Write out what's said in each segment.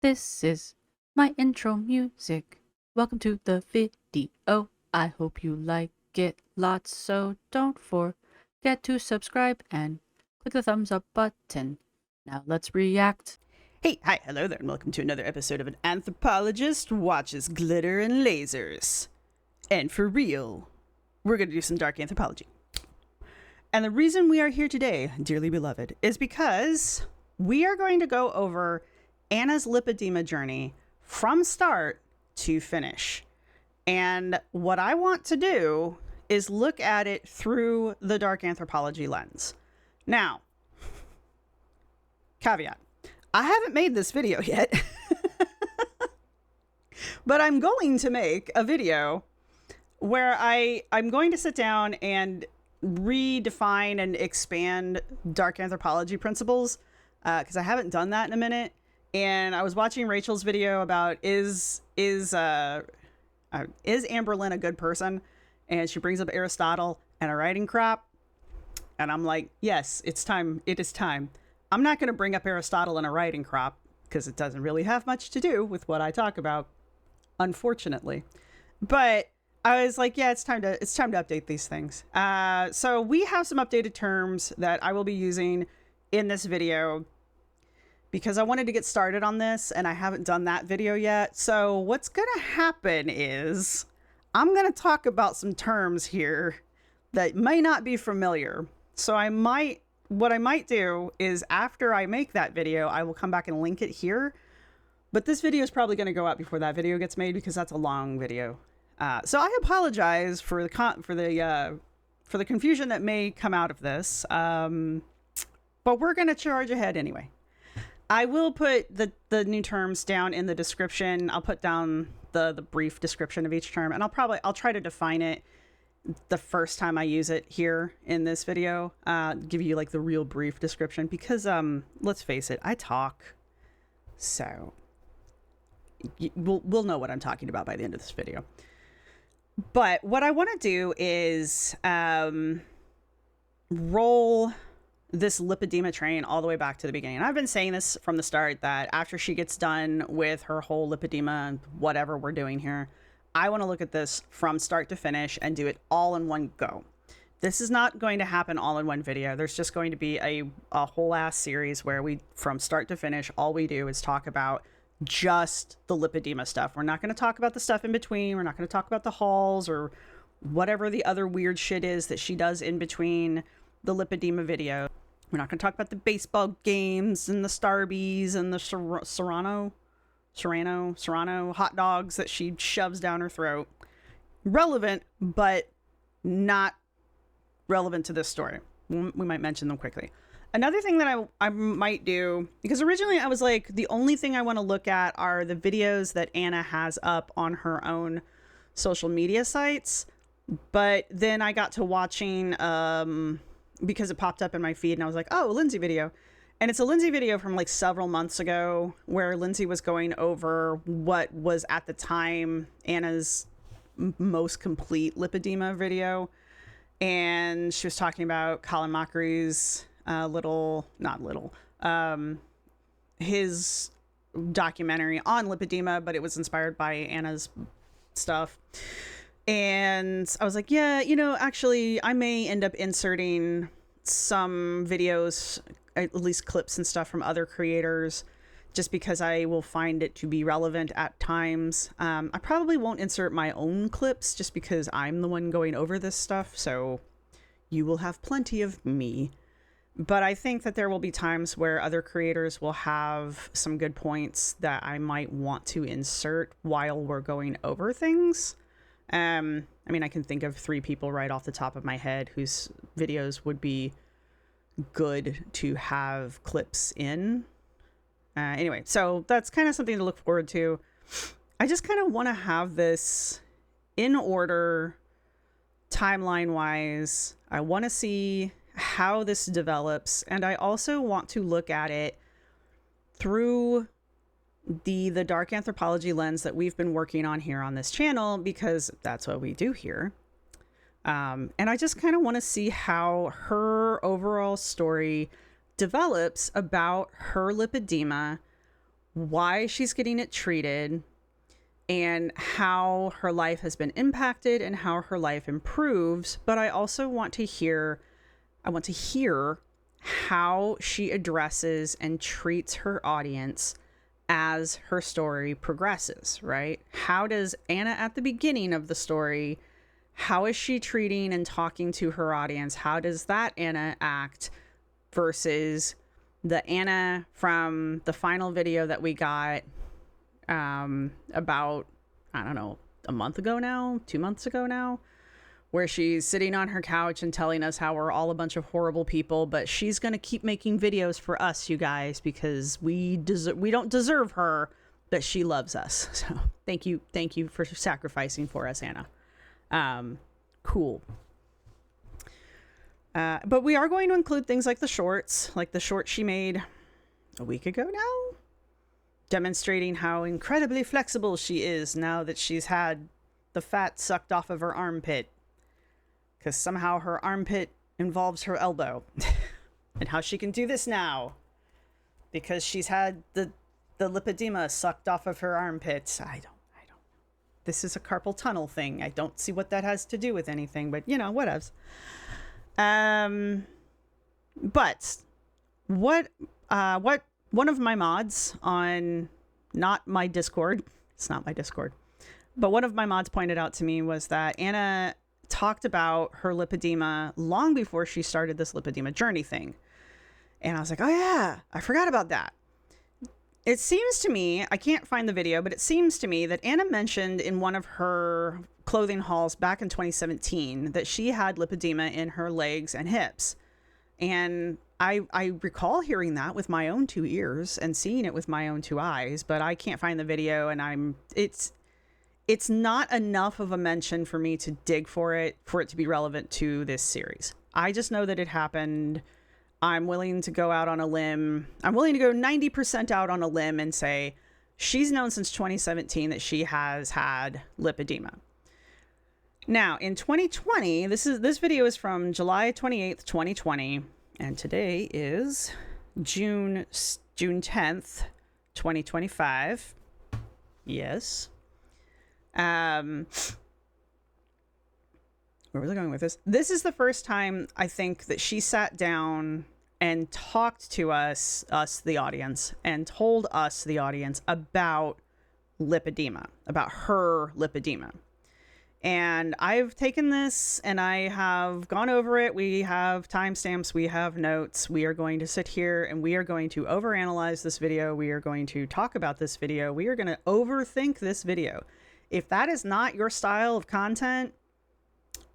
This is my intro music. Welcome to the video. I hope you like it lots, so don't forget to subscribe and click the thumbs up button. Now let's react. Hey, hi, hello there, and welcome to another episode of An Anthropologist Watches Glitter and Lasers. And for real, we're going to do some dark anthropology. And the reason we are here today, dearly beloved, is because we are going to go over Anna's lipedema journey from start to finish. And what I want to do is look at it through the dark anthropology lens. Now, caveat. I haven't made this video yet, but I'm going to make a video where I'm going to sit down and redefine and expand dark anthropology principles because I haven't done that in a minute. And I was watching Rachel's video about is Amberlynn a good person? And she brings up Aristotle and a writing crop. And I'm like, yes, it's time. It is time. I'm not going to bring up Aristotle and a writing crop because it doesn't really have much to do with what I talk about, unfortunately. But I was like, yeah, it's time to update these things. So we have some updated terms that I will be using in this video because I wanted to get started on this and I haven't done that video yet. So what's going to happen is I'm going to talk about some terms here that may not be familiar. So what I might do is after I make that video, I will come back and link it here. But this video is probably going to go out before that video gets made because that's a long video. So I apologize for the confusion that may come out of this. But we're going to charge ahead anyway. I will put the new terms down in the description. I'll put down the brief description of each term, and I'll try to define it the first time I use it here in this video, give you like the real brief description because let's face it, I talk, so we'll know what I'm talking about by the end of this video. But what I want to do is roll this lipedema train all the way back to the beginning. And I've been saying this from the start that after she gets done with her whole lipedema and whatever we're doing here, I want to look at this from start to finish and do it all in one go. This is not going to happen all in one video. There's just going to be a whole ass series where we, from start to finish, all we do is talk about just the lipedema stuff. We're not going to talk about the stuff in between. We're not going to talk about the hauls or whatever the other weird shit is that she does in between the lipedema video. We're not going to talk about the baseball games and the Starbies and the Serrano hot dogs that she shoves down her throat. Relevant, but not relevant to this story. We might mention them quickly. Another thing that I might do, because originally I was like, the only thing I want to look at are the videos that Anna has up on her own social media sites. But then I got to watching, because it popped up in my feed and I was like, oh, a Lindsay video. And it's a Lindsay video from like several months ago where Lindsay was going over what was at the time Anna's most complete lipedema video. And she was talking about Colin Mockery's his documentary on lipedema, but it was inspired by Anna's stuff. And I was like, yeah, actually I may end up inserting some videos, at least clips and stuff from other creators, just because I will find it to be relevant at times. I probably won't insert my own clips just because I'm the one going over this stuff. So you will have plenty of me. But I think that there will be times where other creators will have some good points that I might want to insert while we're going over things. I mean, I can think of 3 people right off the top of my head whose videos would be good to have clips in. Anyway, so that's kind of something to look forward to. I just kind of want to have this in order, timeline-wise. I want to see how this develops, and I also want to look at it through the dark anthropology lens that we've been working on here on this channel, because that's what we do here. And I just kind of want to see how her overall story develops about her lipedema why she's getting it treated, and how her life has been impacted and how her life improves. But I also want to hear how she addresses and treats her audience as her story progresses, right? How does Anna at the beginning of the story, how is she treating and talking to her audience? How does that Anna act versus the Anna from the final video that we got about, I don't know, a month ago now, 2 months ago now, where she's sitting on her couch and telling us how we're all a bunch of horrible people, but she's going to keep making videos for us, you guys, because we don't deserve her, but she loves us. So thank you for sacrificing for us, Anna. Cool. But we are going to include things like the shorts, like the short she made a week ago now, demonstrating how incredibly flexible she is now that she's had the fat sucked off of her armpit, because somehow her armpit involves her elbow, and how she can do this now because she's had the lipedema sucked off of her armpits. I don't. This is a carpal tunnel thing. I don't see what that has to do with anything, but you know, whatevs. But what one of my mods on, not my Discord, it's not my Discord, but one of my mods pointed out to me was that Anna talked about her lipedema long before she started this lipedema journey thing. And I was like, oh yeah, I forgot about that. It seems to me, I can't find the video, but it seems to me that Anna mentioned in one of her clothing hauls back in 2017 that she had lipedema in her legs and hips. And I recall hearing that with my own 2 ears and seeing it with my own 2 eyes, but I can't find the video, and it's not enough of a mention for me to dig for it to be relevant to this series. I just know that it happened. I'm willing to go out on a limb. I'm willing to go 90% out on a limb and say she's known since 2017 that she has had lipedema. Now, in 2020, this video is from July 28th, 2020, and today is June 10th, 2025. Yes. Where was I going with this? This is the first time I think that she sat down and talked to us the audience, and told us the audience about lipedema, about her lipedema. And I've taken this and I have gone over it. We have timestamps, we have notes. We are going to sit here and we are going to overanalyze this video. We are going to talk about this video. We are going to overthink this video. If that is not your style of content,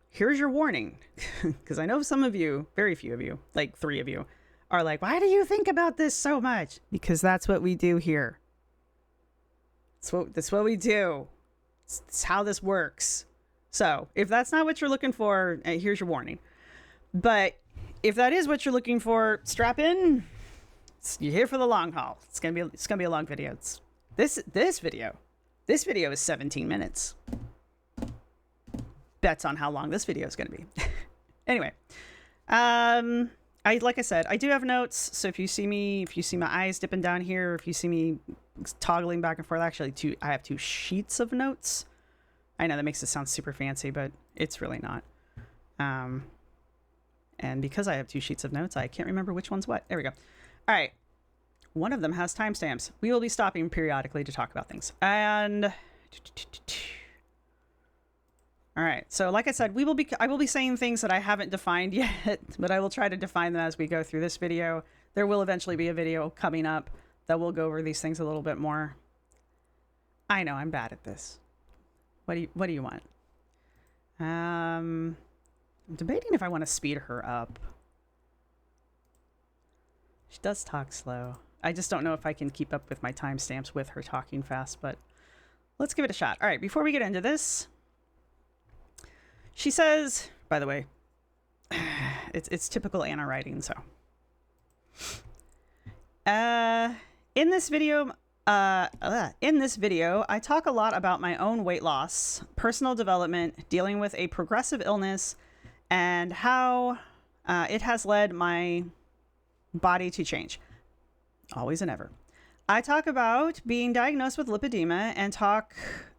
here's your warning. Because I know some of you, very few of you, like 3 of you, are like, why do you think about this so much? Because that's what we do here. That's what we do. It's how this works. So if that's not what you're looking for, here's your warning. But if that is what you're looking for, strap in. You're here for the long haul. It's gonna be a long video. This video is 17 minutes. Bets on how long this video is gonna be. Anyway, like I said, I do have notes. So if you see my eyes dipping down here, if you see me toggling back and forth, actually I have 2 sheets of notes. I know that makes it sound super fancy, but it's really not. And because I have 2 sheets of notes, I can't remember which one's what. There we go. All right. One of them has timestamps. We will be stopping periodically to talk about things. And all right. So like I said, I will be saying things that I haven't defined yet, but I will try to define them as we go through this video. There will eventually be a video coming up that will go over these things a little bit more. I know I'm bad at this. What do you want? I'm debating if I want to speed her up. She does talk slow. I just don't know if I can keep up with my timestamps with her talking fast, but let's give it a shot. All right, before we get into this, she says, by the way, it's typical Anna writing, so. In this video, I talk a lot about my own weight loss, personal development, dealing with a progressive illness, and how it has led my body to change. Always and ever. I talk about being diagnosed with lipedema and talk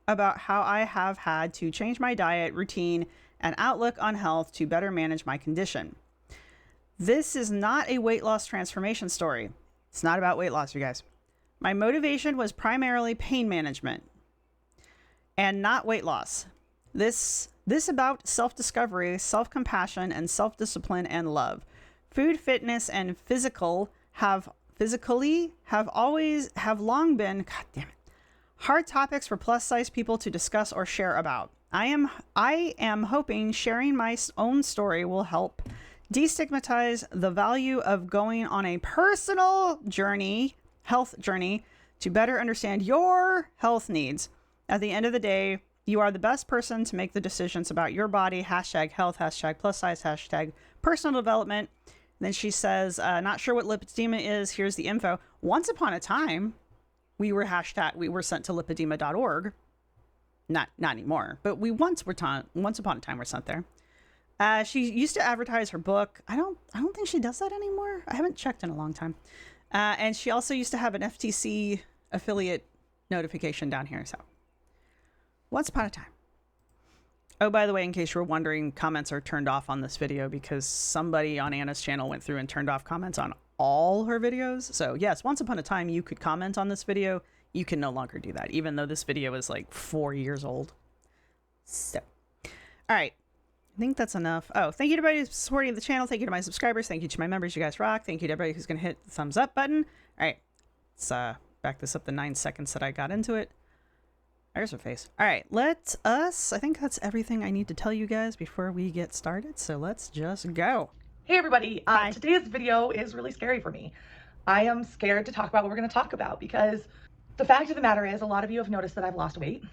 about how I have had to change my diet, routine, and outlook on health to better manage my condition. This is not a weight loss transformation story. It's not about weight loss, you guys. My motivation was primarily pain management and not weight loss. This about self-discovery, self-compassion, and self-discipline and love. Food, fitness, and physically have long been, god damn it, hard topics for plus size people to discuss or share about. I am hoping sharing my own story will help destigmatize the value of going on a personal journey, health journey, to better understand your health needs. At the end of the day, you are the best person to make the decisions about your body. #health, #plus size, #personal development. And then she says, not sure what lipedema is. Here's the info. Once upon a time, we were sent to lipedema.org. Not anymore, but once upon a time we're sent there. She used to advertise her book. I don't think she does that anymore. I haven't checked in a long time. And she also used to have an FTC affiliate notification down here. So once upon a time. Oh, by the way, in case you were wondering, comments are turned off on this video because somebody on Anna's channel went through and turned off comments on all her videos. So yes, once upon a time you could comment on this video. You can no longer do that, even though this video is like 4 years old. So, all right. I think that's enough. Oh, thank you to everybody who's supporting the channel. Thank you to my subscribers. Thank you to my members. You guys rock. Thank you to everybody who's going to hit the thumbs up button. All right. Let's back this up the 9 seconds that I got into it. There's her face. All right. I think that's everything I need to tell you guys before we get started. So let's just go. Hey everybody. Today's video is really scary for me. I am scared to talk about what we're going to talk about because the fact of the matter is a lot of you have noticed that I've lost weight.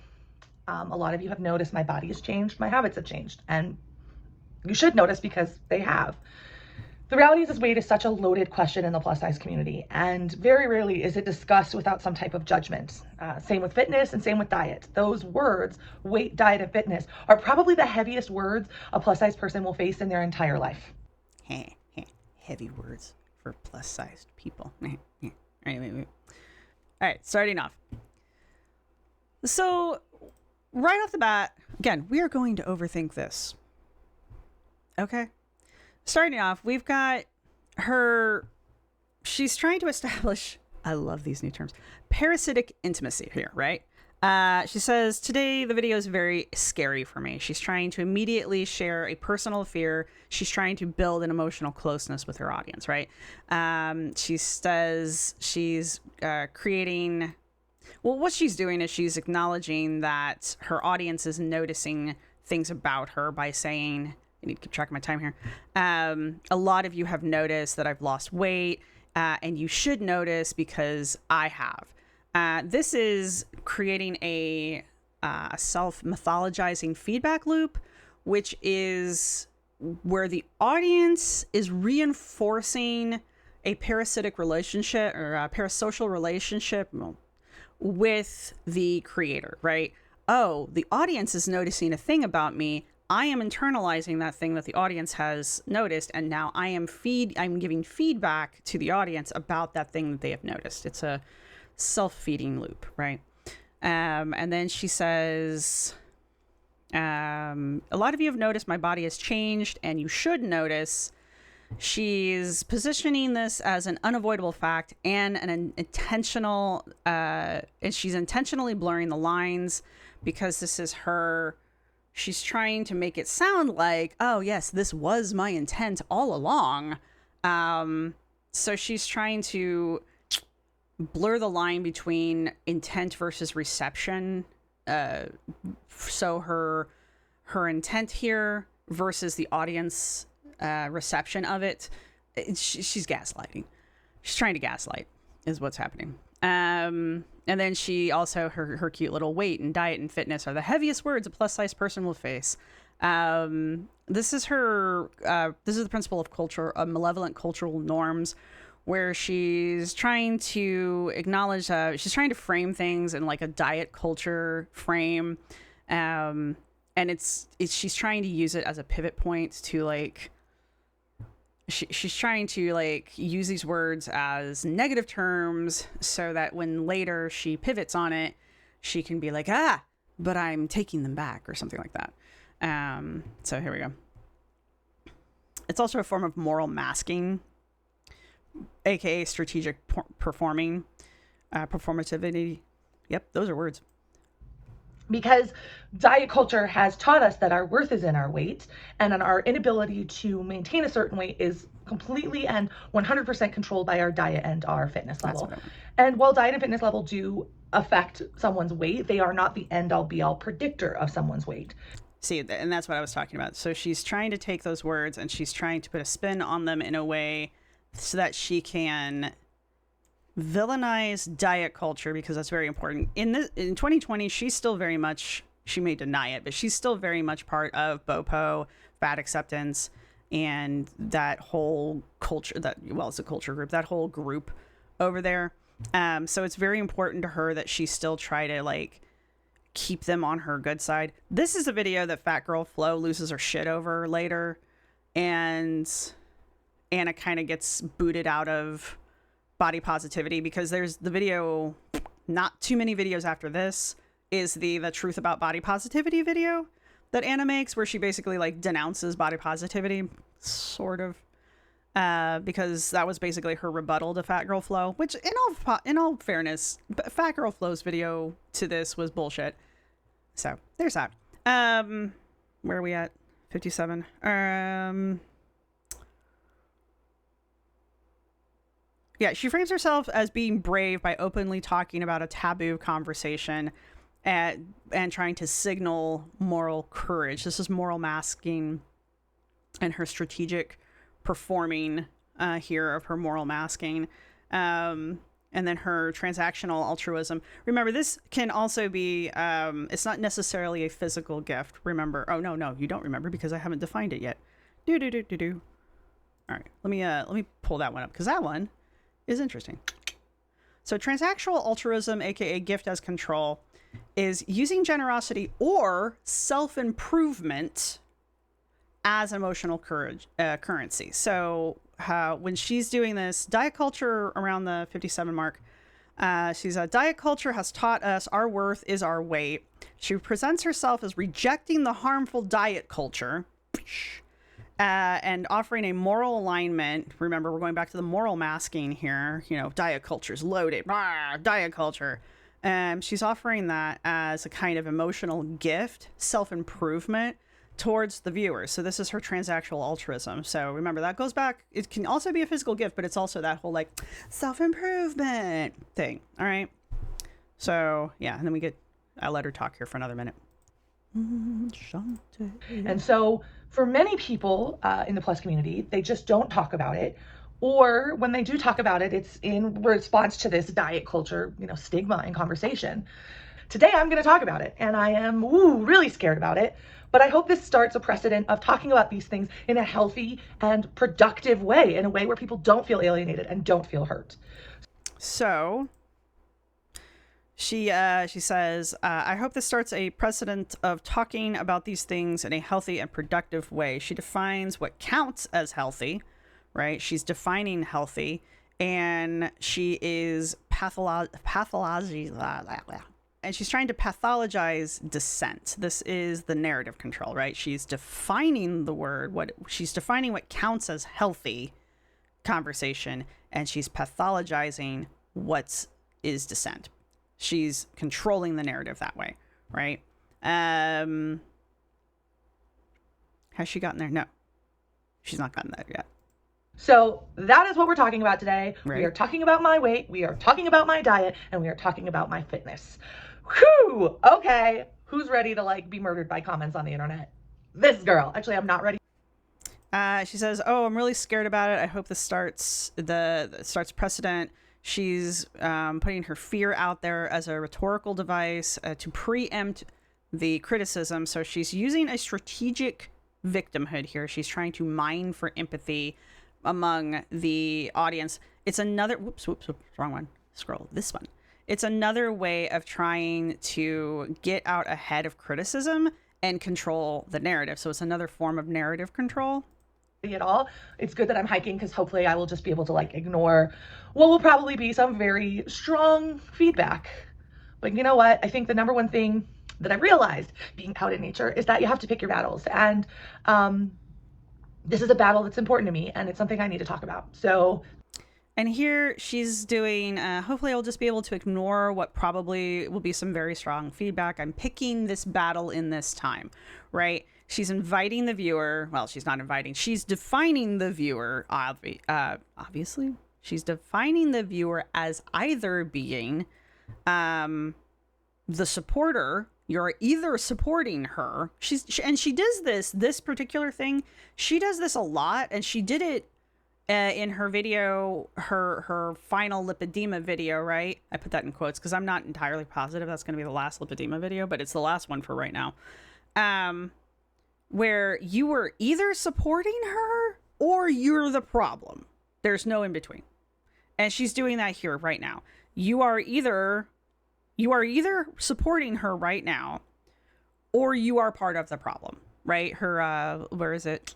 A lot of you have noticed my body has changed. My habits have changed. And you should notice because they have. The reality is weight is such a loaded question in the plus size community, and very rarely is it discussed without some type of judgment. Same with fitness and same with diet. Those words, weight, diet, and fitness, are probably the heaviest words a plus size person will face in their entire life. Heavy words for plus sized people. All right, starting off. So right off the bat, again, we are going to overthink this. Okay. Starting off, we've got her. She's trying to establish, I love these new terms, parasitic intimacy here, right? She says, today the video is very scary for me. She's trying to immediately share a personal fear. She's trying to build an emotional closeness with her audience, right? She says she's creating, well, what she's doing is she's acknowledging that her audience is noticing things about her by saying, I need to keep track of my time here. A lot of you have noticed that I've lost weight, and you should notice because I have. This is creating a self-mythologizing feedback loop, which is where the audience is reinforcing a parasitic relationship or a parasocial relationship with the creator, right? Oh, the audience is noticing a thing about me. I am internalizing that thing that the audience has noticed, and now I'm giving feedback to the audience about that thing that they have noticed. It's a self-feeding loop, right? And then she says, a lot of you have noticed my body has changed, and you should notice. She's positioning this as an unavoidable fact and an intentional, and she's intentionally blurring the lines because this is her. She's trying to make it sound like, oh, yes, this was my intent all along. So she's trying to blur the line between intent versus reception. So her intent here versus the audience reception of it. She's gaslighting. She's trying to gaslight is what's happening. And then she also, her cute little weight and diet and fitness are the heaviest words a plus size person will face. This is the principle of culture, of malevolent cultural norms, where she's trying to acknowledge, she's trying to frame things in like a diet culture frame. And she's trying to use it as a pivot point to like, she's trying to like use these words as negative terms so that when later she pivots on it, she can be like, but I'm taking them back or something like that. So here we go. It's also a form of moral masking, aka strategic performing, performativity. Yep, those are words. Because diet culture has taught us that our worth is in our weight, and our inability to maintain a certain weight is completely and 100% controlled by our diet and our fitness level. And while diet and fitness level do affect someone's weight, they are not the end-all be-all predictor of someone's weight. See, and that's what I was talking about. So she's trying to take those words and she's trying to put a spin on them in a way so that she can villainize diet culture, because that's very important. In 2020, she's still very much, she may deny it, but she's still very much part of BOPO, fat acceptance, and that whole culture, it's a culture group, that whole group over there. So it's very important to her that she still try to like keep them on her good side. This is a video that Fat Girl Flo loses her shit over later, and Anna kind of gets booted out of body positivity, because there's the video, not too many videos after this, is the truth about body positivity video that Anna makes, where she basically like denounces body positivity, sort of, because that was basically her rebuttal to Fat Girl Flo, which in all fairness, Fat Girl Flo's video to this was bullshit. So there's that. Where are we at? 57. Yeah, she frames herself as being brave by openly talking about a taboo conversation and trying to signal moral courage. This is moral masking and her strategic performing here of her moral masking. And then her transactional altruism. Remember, this can also be, it's not necessarily a physical gift. Remember, oh, no, you don't remember because I haven't defined it yet. All right, let me pull that one up, because that one is interesting. So transactional altruism, aka gift as control, is using generosity or self-improvement as emotional currency. So when she's doing this diet culture around the 57 mark, she's a diet culture has taught us our worth is our weight. She presents herself as rejecting the harmful diet culture, and offering a moral alignment. Remember, we're going back to the moral masking here. You know, diet culture's loaded. Diet culture. She's offering that as a kind of emotional gift, self-improvement towards the viewers. So this is her transactional altruism. So remember, that goes back. It can also be a physical gift, but it's also that whole like self-improvement thing. All right. So yeah, and then I'll let her talk here for another minute. And so for many people in the plus community, they just don't talk about it. Or when they do talk about it, it's in response to this diet culture, stigma and conversation. Today, I'm going to talk about it, and I am really scared about it. But I hope this starts a precedent of talking about these things in a healthy and productive way, in a way where people don't feel alienated and don't feel hurt. So she says, I hope this starts a precedent of talking about these things in a healthy and productive way. She defines what counts as healthy, right? She's defining healthy, and she is and she's trying to pathologize dissent. This is the narrative control, right? She's defining the word, she's defining what counts as healthy conversation, and she's pathologizing what is dissent. She's controlling the narrative that way, right? Has she gotten there? No, she's not gotten there yet. So that is what we're talking about today. Right. We are talking about my weight, we are talking about my diet, and we are talking about my fitness. Whew! Okay, who's ready to be murdered by comments on the internet? This girl. Actually, I'm not ready. She says, "Oh, I'm really scared about it. I hope this starts precedent." She's putting her fear out there as a rhetorical device to preempt the criticism. So she's using a strategic victimhood here. She's trying to mine for empathy among the audience. It's another, whoops, wrong one. Scroll this one. It's another way of trying to get out ahead of criticism and control the narrative. So it's another form of narrative control. at all. It's good that I'm hiking because hopefully I will just be able to like ignore what will probably be some very strong feedback. But you know what? I think the number one thing that I realized being out in nature is that you have to pick your battles. And this is a battle that's important to me and it's something I need to talk about. So and here she's doing, hopefully I'll just be able to ignore what probably will be some very strong feedback. I'm picking this battle in this time, right? She's inviting the viewer. Well, she's not inviting. She's defining the viewer, obviously. She's defining the viewer as either being the supporter. You're either supporting her. And she does this particular thing. She does this a lot, and she did it in her video, her final lipedema video, right? I put that in quotes because I'm not entirely positive that's going to be the last lipedema video, but it's the last one for right now. Where you were either supporting her or you're the problem. There's no in between. And she's doing that here right now. You are either supporting her right now or you are part of the problem, right? Her, where is it?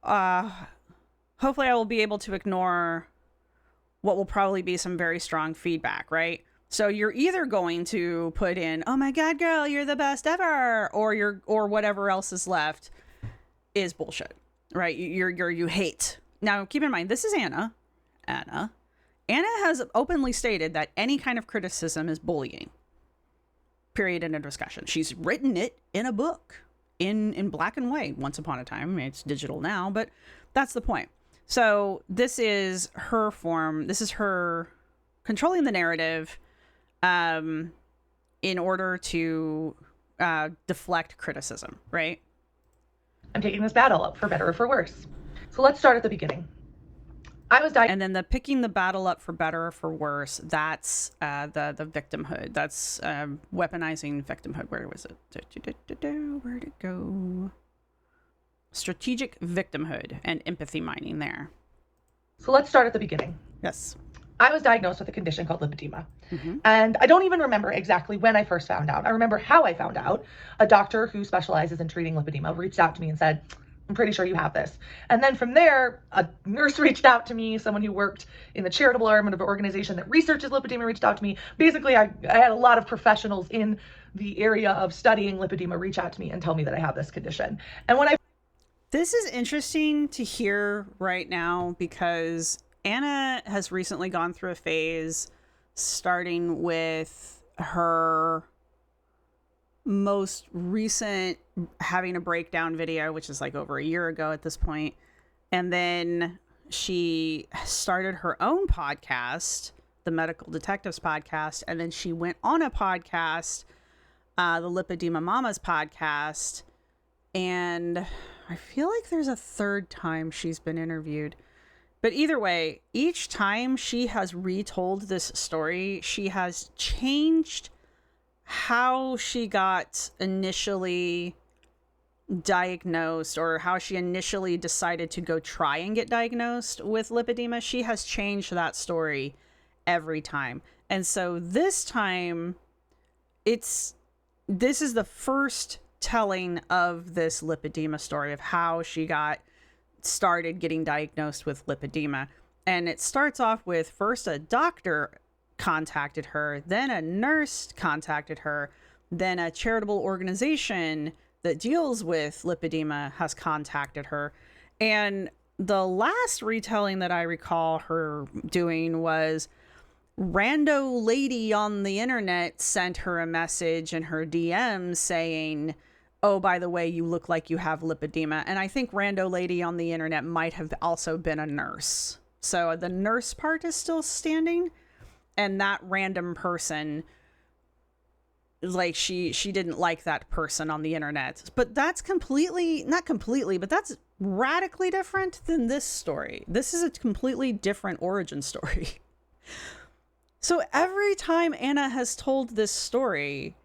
Hopefully I will be able to ignore what will probably be some very strong feedback, right? So you're either going to put in, oh my God, girl, you're the best ever, or whatever else is left is bullshit, right? You hate. Now, keep in mind, this is Anna. Anna has openly stated that any kind of criticism is bullying. Period. In a discussion. She's written it in a book in black and white once upon a time. I mean, it's digital now, but that's the point. So this is her form. This is her controlling the narrative in order to deflect criticism, right? I'm taking this battle up for better or for worse. So let's start at the beginning. I was diagnosed. And then the picking the battle up for better or for worse, that's the victimhood. That's weaponizing victimhood. Where was it? Where'd it go? Strategic victimhood and empathy mining there. So let's start at the beginning. Yes. I was diagnosed with a condition called lipedema. And I don't even remember exactly when I first found out. I remember how I found out. A doctor who specializes in treating lipedema reached out to me and said, I'm pretty sure you have this. And then from there, a nurse reached out to me, someone who worked in the charitable arm of an organization that researches lipedema reached out to me. Basically, I had a lot of professionals in the area of studying lipedema reach out to me and tell me that I have this condition. And when This is interesting to hear right now because Anna has recently gone through a phase starting with her most recent having a breakdown video, which is like over a year ago at this point. And then she started her own podcast, the Medical Detectives podcast. And then she went on a podcast, the Lipedema Mamas podcast. And I feel like there's a third time she's been interviewed. But either way, each time she has retold this story, she has changed how she got initially diagnosed or how she initially decided to go try and get diagnosed with lipedema. She has changed that story every time. And so this time, this is the first telling of this lipedema story of how she got started getting diagnosed with lipedema. And it starts off with first a doctor contacted her, then a nurse contacted her, then a charitable organization that deals with lipedema has contacted her. And the last retelling that I recall her doing was rando lady on the internet sent her a message in her DM saying, oh, by the way, you look like you have lipedema. And I think rando lady on the internet might have also been a nurse. So the nurse part is still standing. And that random person, like she didn't like that person on the internet. But that's not completely, but that's radically different than this story. This is a completely different origin story. So every time Anna has told this story,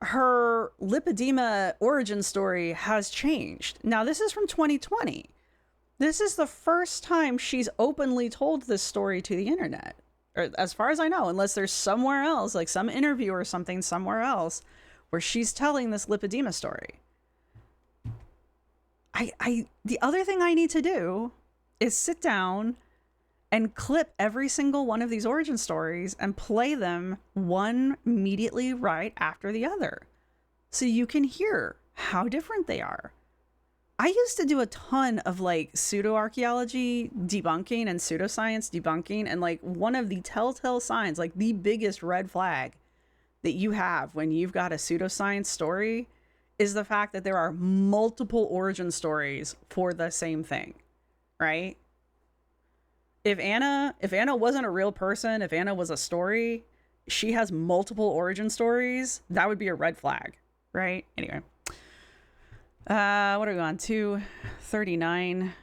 her lipedema origin story has changed. Now, this is from 2020. This is the first time she's openly told this story to the internet. Or as far as I know, unless there's somewhere else, like some interview or something somewhere else, where she's telling this lipedema story. the other thing I need to do is sit down and clip every single one of these origin stories and play them one immediately right after the other, so you can hear how different they are. I used to do a ton of like pseudo-archaeology debunking and pseudoscience debunking, and like one of the telltale signs, like the biggest red flag that you have when you've got a pseudoscience story, is the fact that there are multiple origin stories for the same thing, right? If Anna wasn't a real person, if Anna was a story, she has multiple origin stories, that would be a red flag, right? Anyway. What are we on? 239.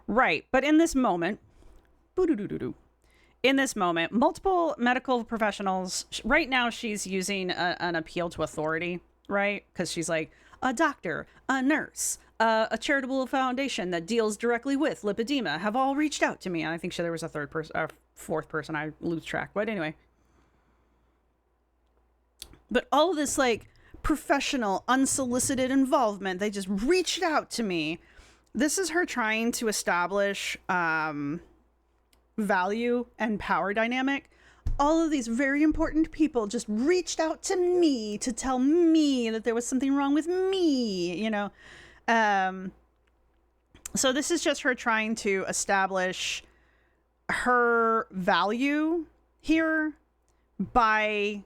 Right. But in this moment, multiple medical professionals, right now she's using an appeal to authority, right? Because she's like, a doctor, a nurse, a charitable foundation that deals directly with lipedema have all reached out to me. And I think there was a fourth person, I lose track. But anyway. But all of this like professional, unsolicited involvement, they just reached out to me. This is her trying to establish value and power dynamic. All of these very important people just reached out to me to tell me that there was something wrong with me, you know. So this is just her trying to establish her value here by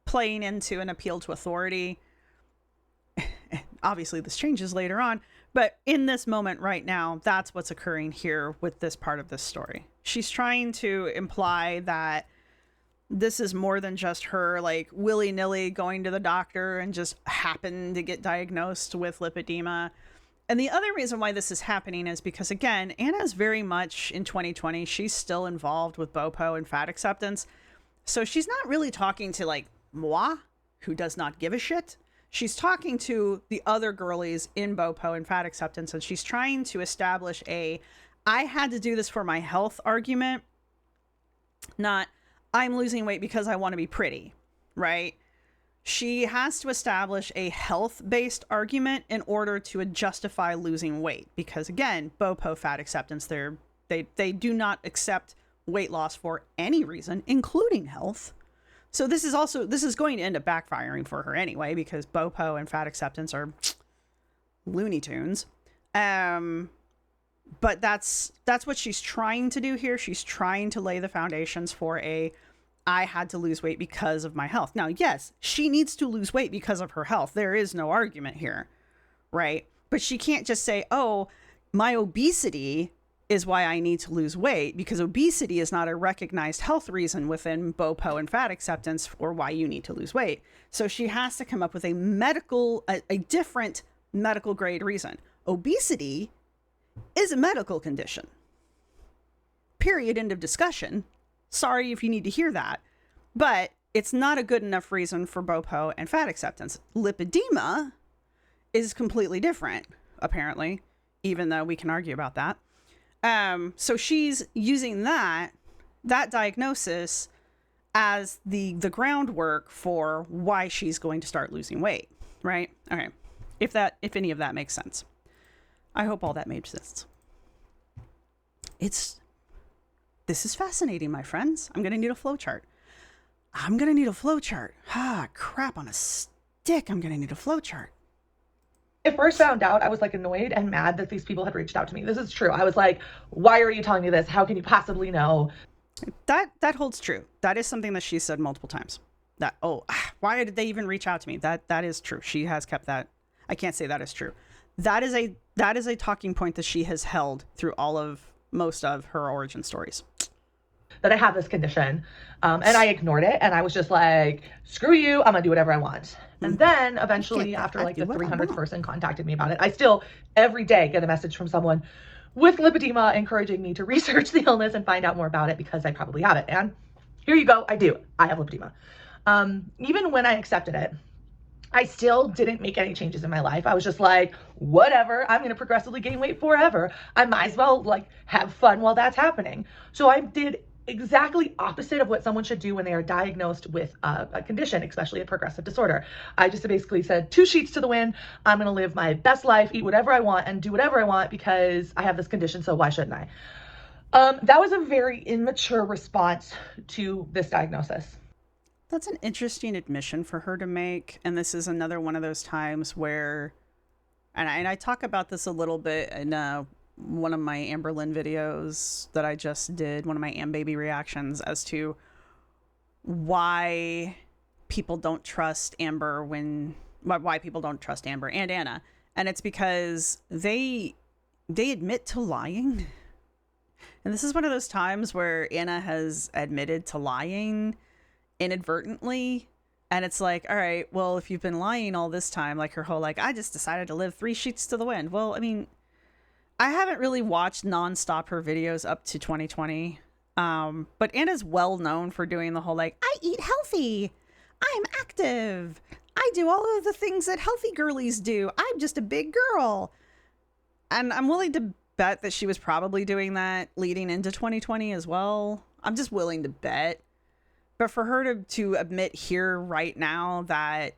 playing into an appeal to authority. Obviously this changes later on, but in this moment right now, that's what's occurring here with this part of this story. She's trying to imply that this is more than just her like willy-nilly going to the doctor and just happened to get diagnosed with lipedema. And the other reason why this is happening is because, again, Anna's very much in 2020, she's still involved with BOPO and fat acceptance. So she's not really talking to like moi, who does not give a shit. She's talking to the other girlies in BOPO and fat acceptance, and she's trying to establish I had to do this for my health argument, not I'm losing weight because I want to be pretty, right? She has to establish a health-based argument in order to justify losing weight, because again, BOPO fat acceptance, they do not accept weight loss for any reason, including health. So this is going to end up backfiring for her anyway, because BOPO and fat acceptance are Looney Tunes. But that's what she's trying to do here. She's trying to lay the foundations for I had to lose weight because of my health. Now, yes, she needs to lose weight because of her health. There is no argument here, right? But she can't just say, oh, my obesity is why I need to lose weight, because obesity is not a recognized health reason within BOPO and fat acceptance for why you need to lose weight. So she has to come up with a different medical grade reason. Obesity is a medical condition. Period. End of discussion. Sorry if you need to hear that, but it's not a good enough reason for BOPO and fat acceptance. Lipedema is completely different, apparently, even though we can argue about that. So she's using that diagnosis as the groundwork for why she's going to start losing weight, right? Okay. If any of that makes sense. I hope all that made sense. This is fascinating, my friends. I'm going to need a flowchart. Ah, crap on a stick. I'm going to need a flowchart. I first found out, I was like annoyed and mad that these people had reached out to me. This is true. I was like, why are you telling me this? How can you possibly know? That holds true. That is something that she said multiple times. Why did they even reach out to me? That is true. She has kept that. I can't say that is true. That is a talking point that she has held through most of her origin stories. That I have this condition. And I ignored it. And I was just like, screw you. I'm going to do whatever I want. And then eventually, after like the 300th person contacted me about it, I still every day get a message from someone with lipedema encouraging me to research the illness and find out more about it, because I probably have it. And here you go. I do. I have lipedema. Even when I accepted it, I still didn't make any changes in my life. I was just like, whatever, I'm going to progressively gain weight forever. I might as well like have fun while that's happening. So I did exactly opposite of what someone should do when they are diagnosed with a condition, especially a progressive disorder. I just basically said 2 sheets to the wind. I'm going to live my best life, eat whatever I want, and do whatever I want because I have this condition, so why shouldn't I? That was a very immature response to this diagnosis. That's an interesting admission for her to make. And this is another one of those times where, and I talk about this a little bit in one of my Amberlynn videos that I just did, one of my Am Baby reactions, as to why people don't trust Amber why people don't trust Amber and Anna. And it's because they admit to lying. And this is one of those times where Anna has admitted to lying inadvertently. And it's like, all right, well, if you've been lying all this time, like her whole, like, I just decided to live 3 sheets to the wind. Well, I mean, I haven't really watched nonstop her videos up to 2020. But Anna's well known for doing the whole, like, I eat healthy. I'm active. I do all of the things that healthy girlies do. I'm just a big girl. And I'm willing to bet that she was probably doing that leading into 2020 as well. I'm just willing to bet. But for her to admit here right now that,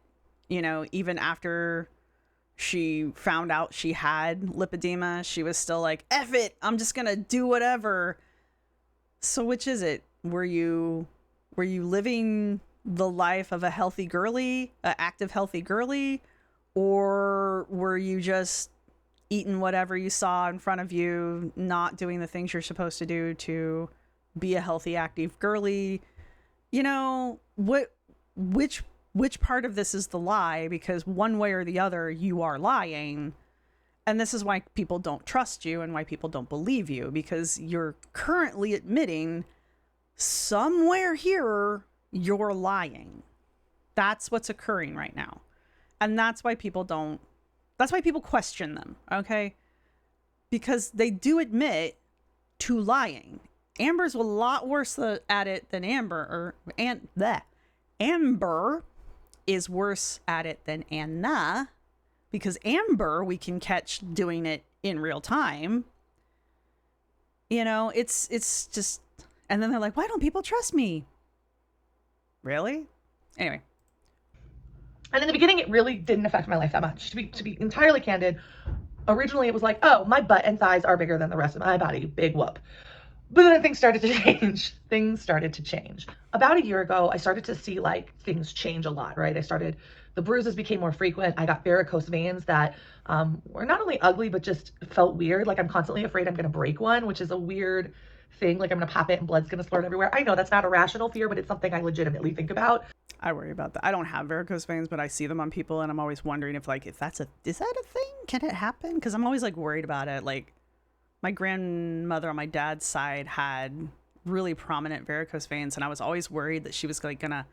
you know, even after she found out she had lipedema, she was still like, F it, I'm just gonna do whatever. So which is it? Were you living the life of a healthy girly, an active healthy girly, or were you just eating whatever you saw in front of you, not doing the things you're supposed to do to be a healthy active girly? You know, which part of this is the lie? Because one way or the other, you are lying. And this is why people don't trust you and why people don't believe you, because you're currently admitting somewhere here you're lying. That's what's occurring right now. And that's why people question them, okay? Because they do admit to lying. Amber's a lot worse at it than Amber, Amber is worse at it than Anna, because Amber we can catch doing it in real time. You know, it's just, and then they're like, why don't people trust me? Really? Anyway. And in the beginning, it really didn't affect my life that much. To be entirely candid, originally it was like, oh, my butt and thighs are bigger than the rest of my body. Big whoop. But then things started to change. Things started to change. About a year ago, I started to see like things change a lot, right? The bruises became more frequent. I got varicose veins that were not only ugly, but just felt weird. Like I'm constantly afraid I'm going to break one, which is a weird thing. Like I'm going to pop it and blood's going to splurt everywhere. I know that's not a rational fear, but it's something I legitimately think about. I worry about that. I don't have varicose veins, but I see them on people and I'm always wondering if like, is that a thing? Can it happen? Because I'm always like worried about it. Like my grandmother on my dad's side had really prominent varicose veins, and I was always worried that she was like gonna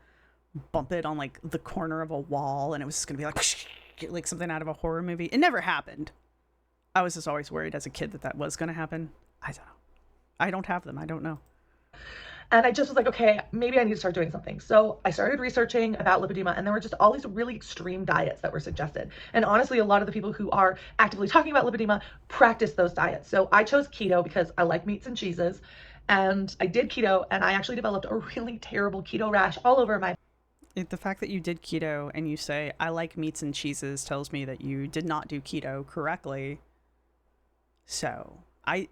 bump it on like the corner of a wall and it was just gonna be like something out of a horror movie. It never happened. I was just always worried as a kid that was gonna happen. I don't know. I don't have them. I don't know. And I just was like, okay, maybe I need to start doing something. So I started researching about lipedema, and there were just all these really extreme diets that were suggested. And honestly, a lot of the people who are actively talking about lipedema practice those diets. So I chose keto because I like meats and cheeses, and I did keto, and I actually developed a really terrible keto rash all over my... The fact that you did keto and you say, I like meats and cheeses, tells me that you did not do keto correctly. So I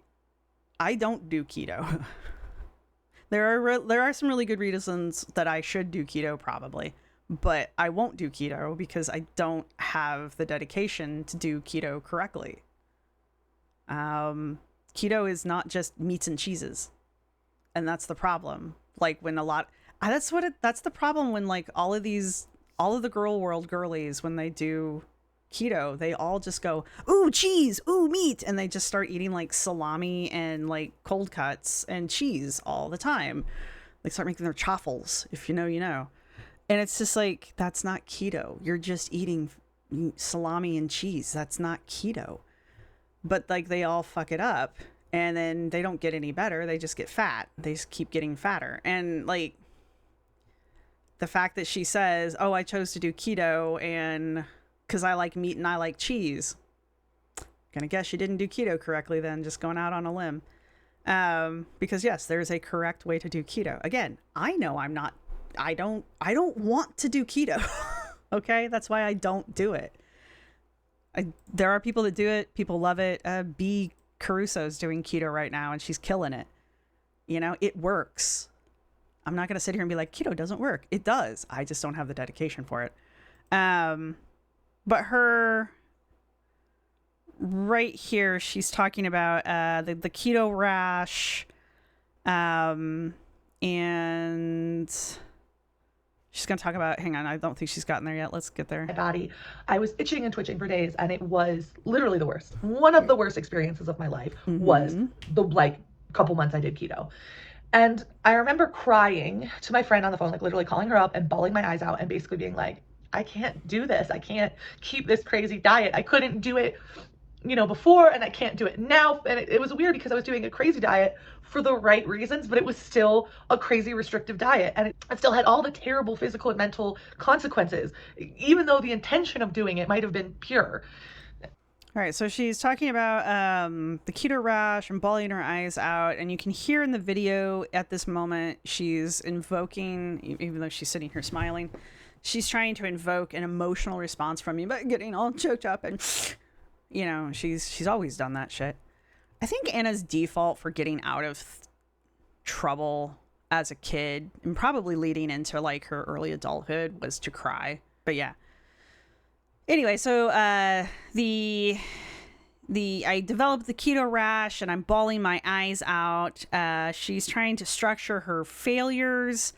don't do keto. There are some really good reasons that I should do keto probably, but I won't do keto because I don't have the dedication to do keto correctly. Keto is not just meats and cheeses, and that's the problem. Like when that's the problem when like all of the girl world girlies, when they do keto, they all just go, ooh, cheese, ooh, meat, and they just start eating like salami and like cold cuts and cheese all the time. They start making their chaffles, if you know, you know. And it's just like, that's not keto. You're just eating salami and cheese. That's not keto. But like they all fuck it up, and then they don't get any better. They just get fat. They just keep getting fatter. And like the fact that she says, oh, I chose to do keto and because I like meat and I like cheese. Gonna guess you didn't do keto correctly then, just going out on a limb. Because yes, there's a correct way to do keto. Again, I know I don't want to do keto. Okay. That's why I don't do it. There are people that do it. People love it. B Caruso's doing keto right now and she's killing it. You know, it works. I'm not going to sit here and be like, keto doesn't work. It does. I just don't have the dedication for it. But her right here, she's talking about the keto rash. And she's going to talk about, hang on, I don't think she's gotten there yet. Let's get there. My body, I was itching and twitching for days, and it was literally the worst. One of the worst experiences of my life was the couple months I did keto. And I remember crying to my friend on the phone, like literally calling her up and bawling my eyes out and basically being like, I can't do this. I can't keep this crazy diet. I couldn't do it, before, and I can't do it now. And it was weird because I was doing a crazy diet for the right reasons, but it was still a crazy restrictive diet. And it still had all the terrible physical and mental consequences, even though the intention of doing it might have been pure. All right, so she's talking about the keto rash and bawling her eyes out, and you can hear in the video at this moment she's invoking, even though she's sitting here smiling, she's trying to invoke an emotional response from you, but getting all choked up, and she's always done that shit. I think Anna's default for getting out of trouble as a kid, and probably leading into like her early adulthood, was to cry. But yeah. Anyway, so I developed the keto rash and I'm bawling my eyes out. She's trying to structure her failures.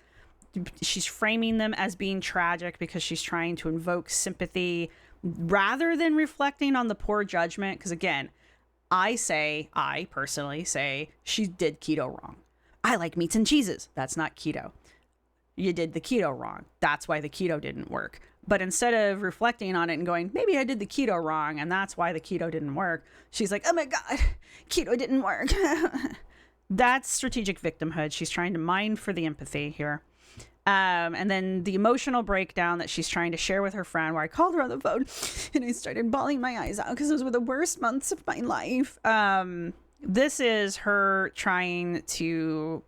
She's framing them as being tragic because she's trying to invoke sympathy rather than reflecting on the poor judgment. Because again, I personally say she did keto wrong. I like meats and cheeses. That's not keto. You did the keto wrong. That's why the keto didn't work. But instead of reflecting on it and going, maybe I did the keto wrong and that's why the keto didn't work, she's like, oh my God, keto didn't work. That's strategic victimhood. She's trying to mine for the empathy here. And then the emotional breakdown that she's trying to share with her friend, where I called her on the phone and I started bawling my eyes out because those were the worst months of my life. This is her trying to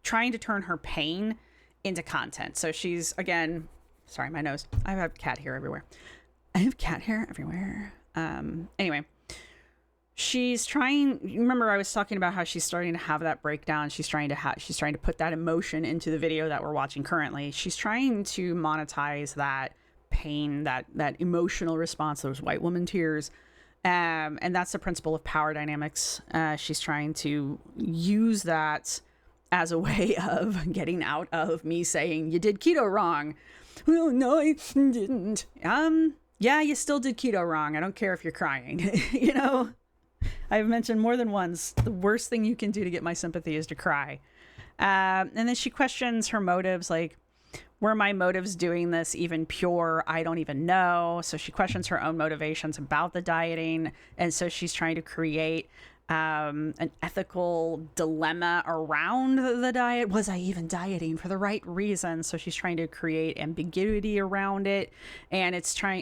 turn her pain into content. So she's, again, sorry, my nose. I have cat hair everywhere. Anyway, she's trying, remember I was talking about how she's starting to have that breakdown. She's trying to put that emotion into the video that we're watching currently. She's trying to monetize that pain, that emotional response, those white woman tears. And that's the principle of power dynamics. She's trying to use that as a way of getting out of me saying, you did keto wrong. Well, no, I didn't. Yeah, you still did keto wrong. I don't care if you're crying. I've mentioned more than once, the worst thing you can do to get my sympathy is to cry. And then she questions her motives, like, were my motives doing this even pure? I don't even know. So she questions her own motivations about the dieting. And so she's trying to create an ethical dilemma around the diet. Was I even dieting for the right reason? So she's trying to create ambiguity around it, and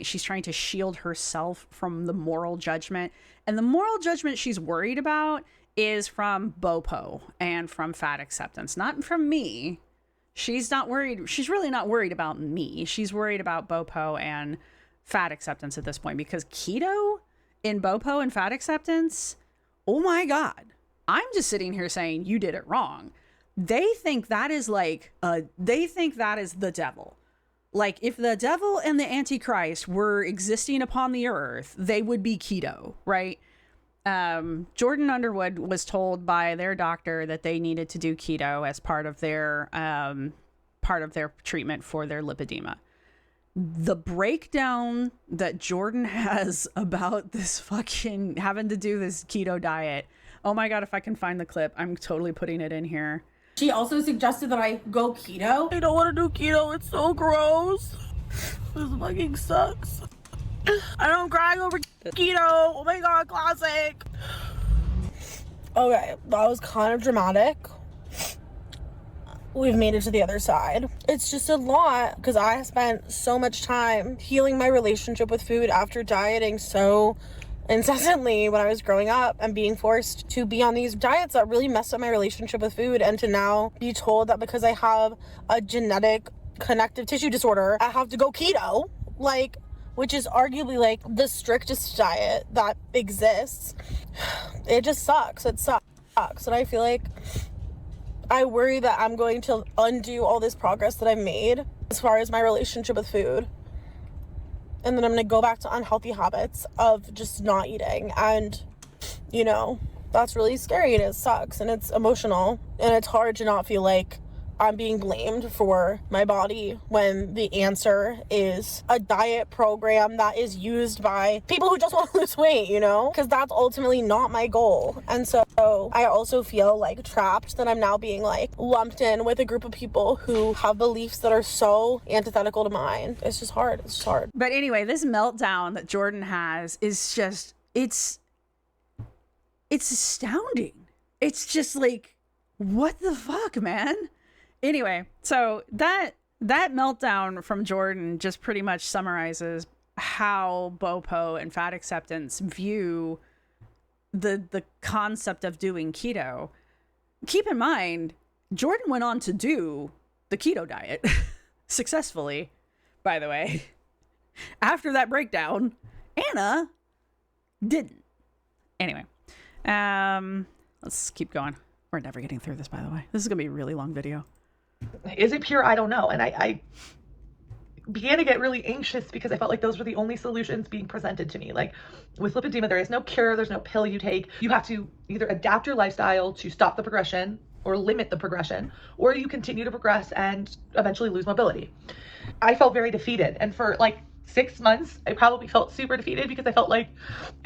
she's trying to shield herself from the moral judgment. And the moral judgment she's worried about is from BOPO and from fat acceptance, not from me. She's not worried. She's really not worried about me. She's worried about BOPO and fat acceptance at this point, because keto in BOPO and fat acceptance, oh my God, I'm just sitting here saying you did it wrong. They think that is the devil. Like, if the devil and the Antichrist were existing upon the earth, they would be keto, right? Jordan Underwood was told by their doctor that they needed to do keto as part of their treatment for their lipedema. The breakdown that Jordan has about this fucking having to do this keto diet. Oh my God, if I can find the clip, I'm totally putting it in here. She also suggested that I go keto. I don't want to do keto. It's so gross. This fucking sucks. I don't cry over keto. Oh my God, classic. Okay, that was kind of dramatic. We've made it to the other side. It's just a lot because I spent so much time healing my relationship with food after dieting so incessantly when I was growing up and being forced to be on these diets that really messed up my relationship with food, and to now be told that because I have a genetic connective tissue disorder, I have to go keto, like, which is arguably like the strictest diet that exists. It just sucks. It sucks. And I feel like I worry that I'm going to undo all this progress that I've made as far as my relationship with food. And then I'm going to go back to unhealthy habits of just not eating. And, you know, that's really scary, and it sucks, and it's emotional, and it's hard to not feel like I'm being blamed for my body when the answer is a diet program that is used by people who just want to lose weight, you know? Because that's ultimately not my goal. And so I also feel like trapped that I'm now being like lumped in with a group of people who have beliefs that are so antithetical to mine. It's just hard. It's just hard. But anyway, this meltdown that Jordan has is just, it's astounding. It's just like, what the fuck, man? Anyway, so that meltdown from Jordan just pretty much summarizes how BOPO and fat acceptance view the concept of doing keto. Keep in mind, Jordan went on to do the keto diet successfully, by the way. After that breakdown, Anna didn't. Anyway, let's keep going. We're never getting through this, by the way. This is gonna be a really long video. Is it pure? I don't know. And I began to get really anxious because I felt like those were the only solutions being presented to me. Like with lipedema, there is no cure. There's no pill you take. You have to either adapt your lifestyle to stop the progression or limit the progression, or you continue to progress and eventually lose mobility. I felt very defeated. And for like 6 months, I probably felt super defeated because I felt like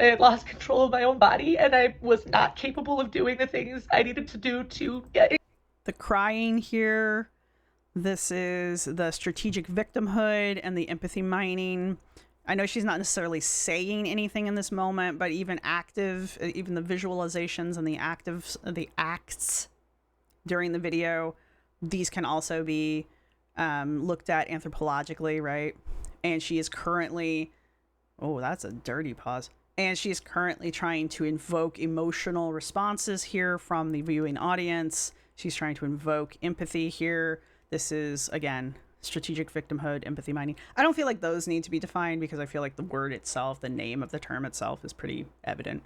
I had lost control of my own body and I was not capable of doing the things I needed to do to get it. The crying here, this is the strategic victimhood and the empathy mining. I know she's not necessarily saying anything in this moment, but even the visualizations and the acts during the video, these can also be looked at anthropologically, right? And she is currently, oh, that's a dirty pause. And she's currently trying to invoke emotional responses here from the viewing audience. She's trying to invoke empathy here. This is, again, strategic victimhood, empathy mining. I don't feel like those need to be defined because I feel like the word itself, the name of the term itself is pretty evident.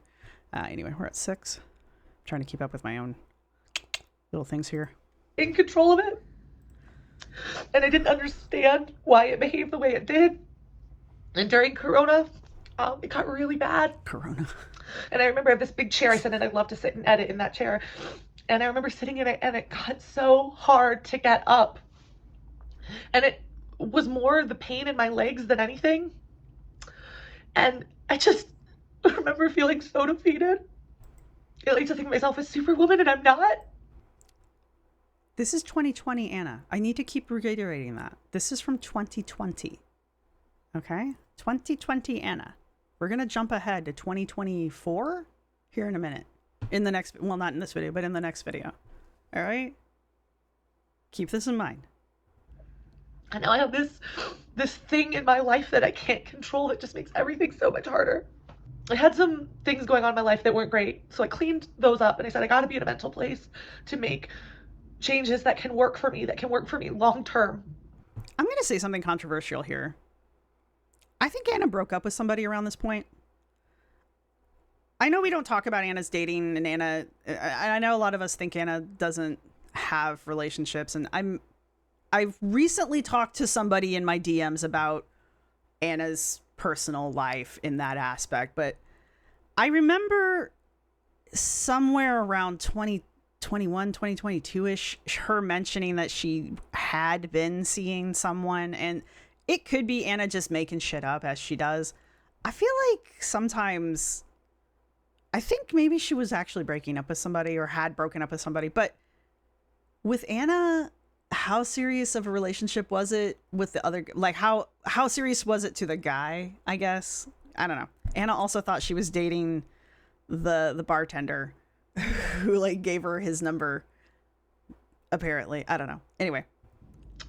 Anyway, we're at 6. I'm trying to keep up with my own little things here. In control of it. And I didn't understand why it behaved the way it did. And during Corona, it got really bad. Corona. And I remember I have this big chair I sit in. I love to sit and edit in that chair. And I remember sitting in it, and it got so hard to get up. And it was more the pain in my legs than anything. And I just remember feeling so defeated. I like to think of myself as Superwoman, and I'm not. This is 2020, Anna. I need to keep reiterating that. This is from 2020. Okay? 2020, Anna. We're going to jump ahead to 2024 here in a minute. In the next, well, not in this video, but in the next video. All right? Keep this in mind. And now I have this thing in my life that I can't control that just makes everything so much harder. I had some things going on in my life that weren't great, so I cleaned those up, and I said I got to be in a mental place to make changes that can work for me, long term. I'm going to say something controversial here. I think Anna broke up with somebody around this point. I know we don't talk about Anna's dating, and I know a lot of us think Anna doesn't have relationships, and I've recently talked to somebody in my DMs about Anna's personal life in that aspect, but I remember somewhere around 2021, 2022-ish, her mentioning that she had been seeing someone, and it could be Anna just making shit up as she does. I feel like sometimes, I think maybe she was actually breaking up with somebody or had broken up with somebody, but with Anna, how serious of a relationship was it with the other, like how serious was it to the guy, I guess? I don't know. Anna also thought she was dating the bartender who like gave her his number, apparently. I don't know. Anyway.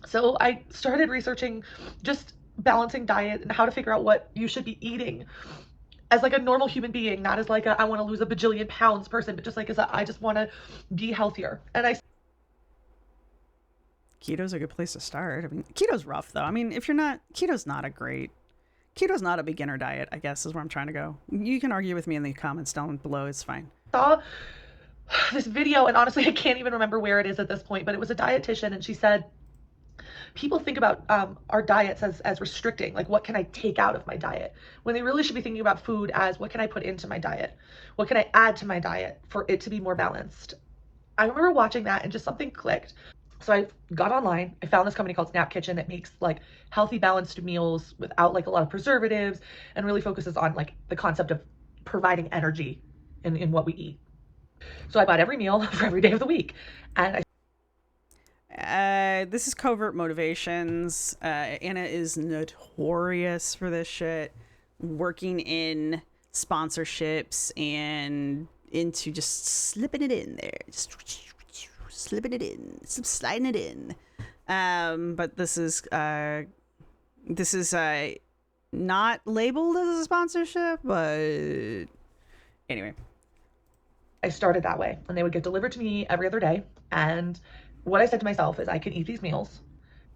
So I started researching just balancing diet and how to figure out what you should be eating. as like a normal human being, not as like a I want to lose a bajillion pounds person, but just like as a I just want to be healthier. And I Keto's a good place to start. I mean, keto's rough though. I mean, if you're not, keto's not a beginner diet, I guess is where I'm trying to go. You can argue with me in the comments down below. It's fine. saw this video, and honestly, I can't even remember where it is at this point, but it was a dietitian, and she said, people think about our diets as restricting, like what can I take out of my diet, when they really should be thinking about food as what can I put into my diet? What can I add to my diet for it to be more balanced? I remember watching that and just something clicked. So I got online, I found this company called Snap Kitchen that makes like healthy, balanced meals without like a lot of preservatives and really focuses on like the concept of providing energy in what we eat. So I bought every meal for every day of the week. And this is Covert Motivations. Anna is notorious for this shit. Working in sponsorships and into just slipping it in there. Just slipping it in. Sliding it in. But this is not labeled as a sponsorship, but anyway. I started that way, and they would get delivered to me every other day. And what I said to myself is I can eat these meals,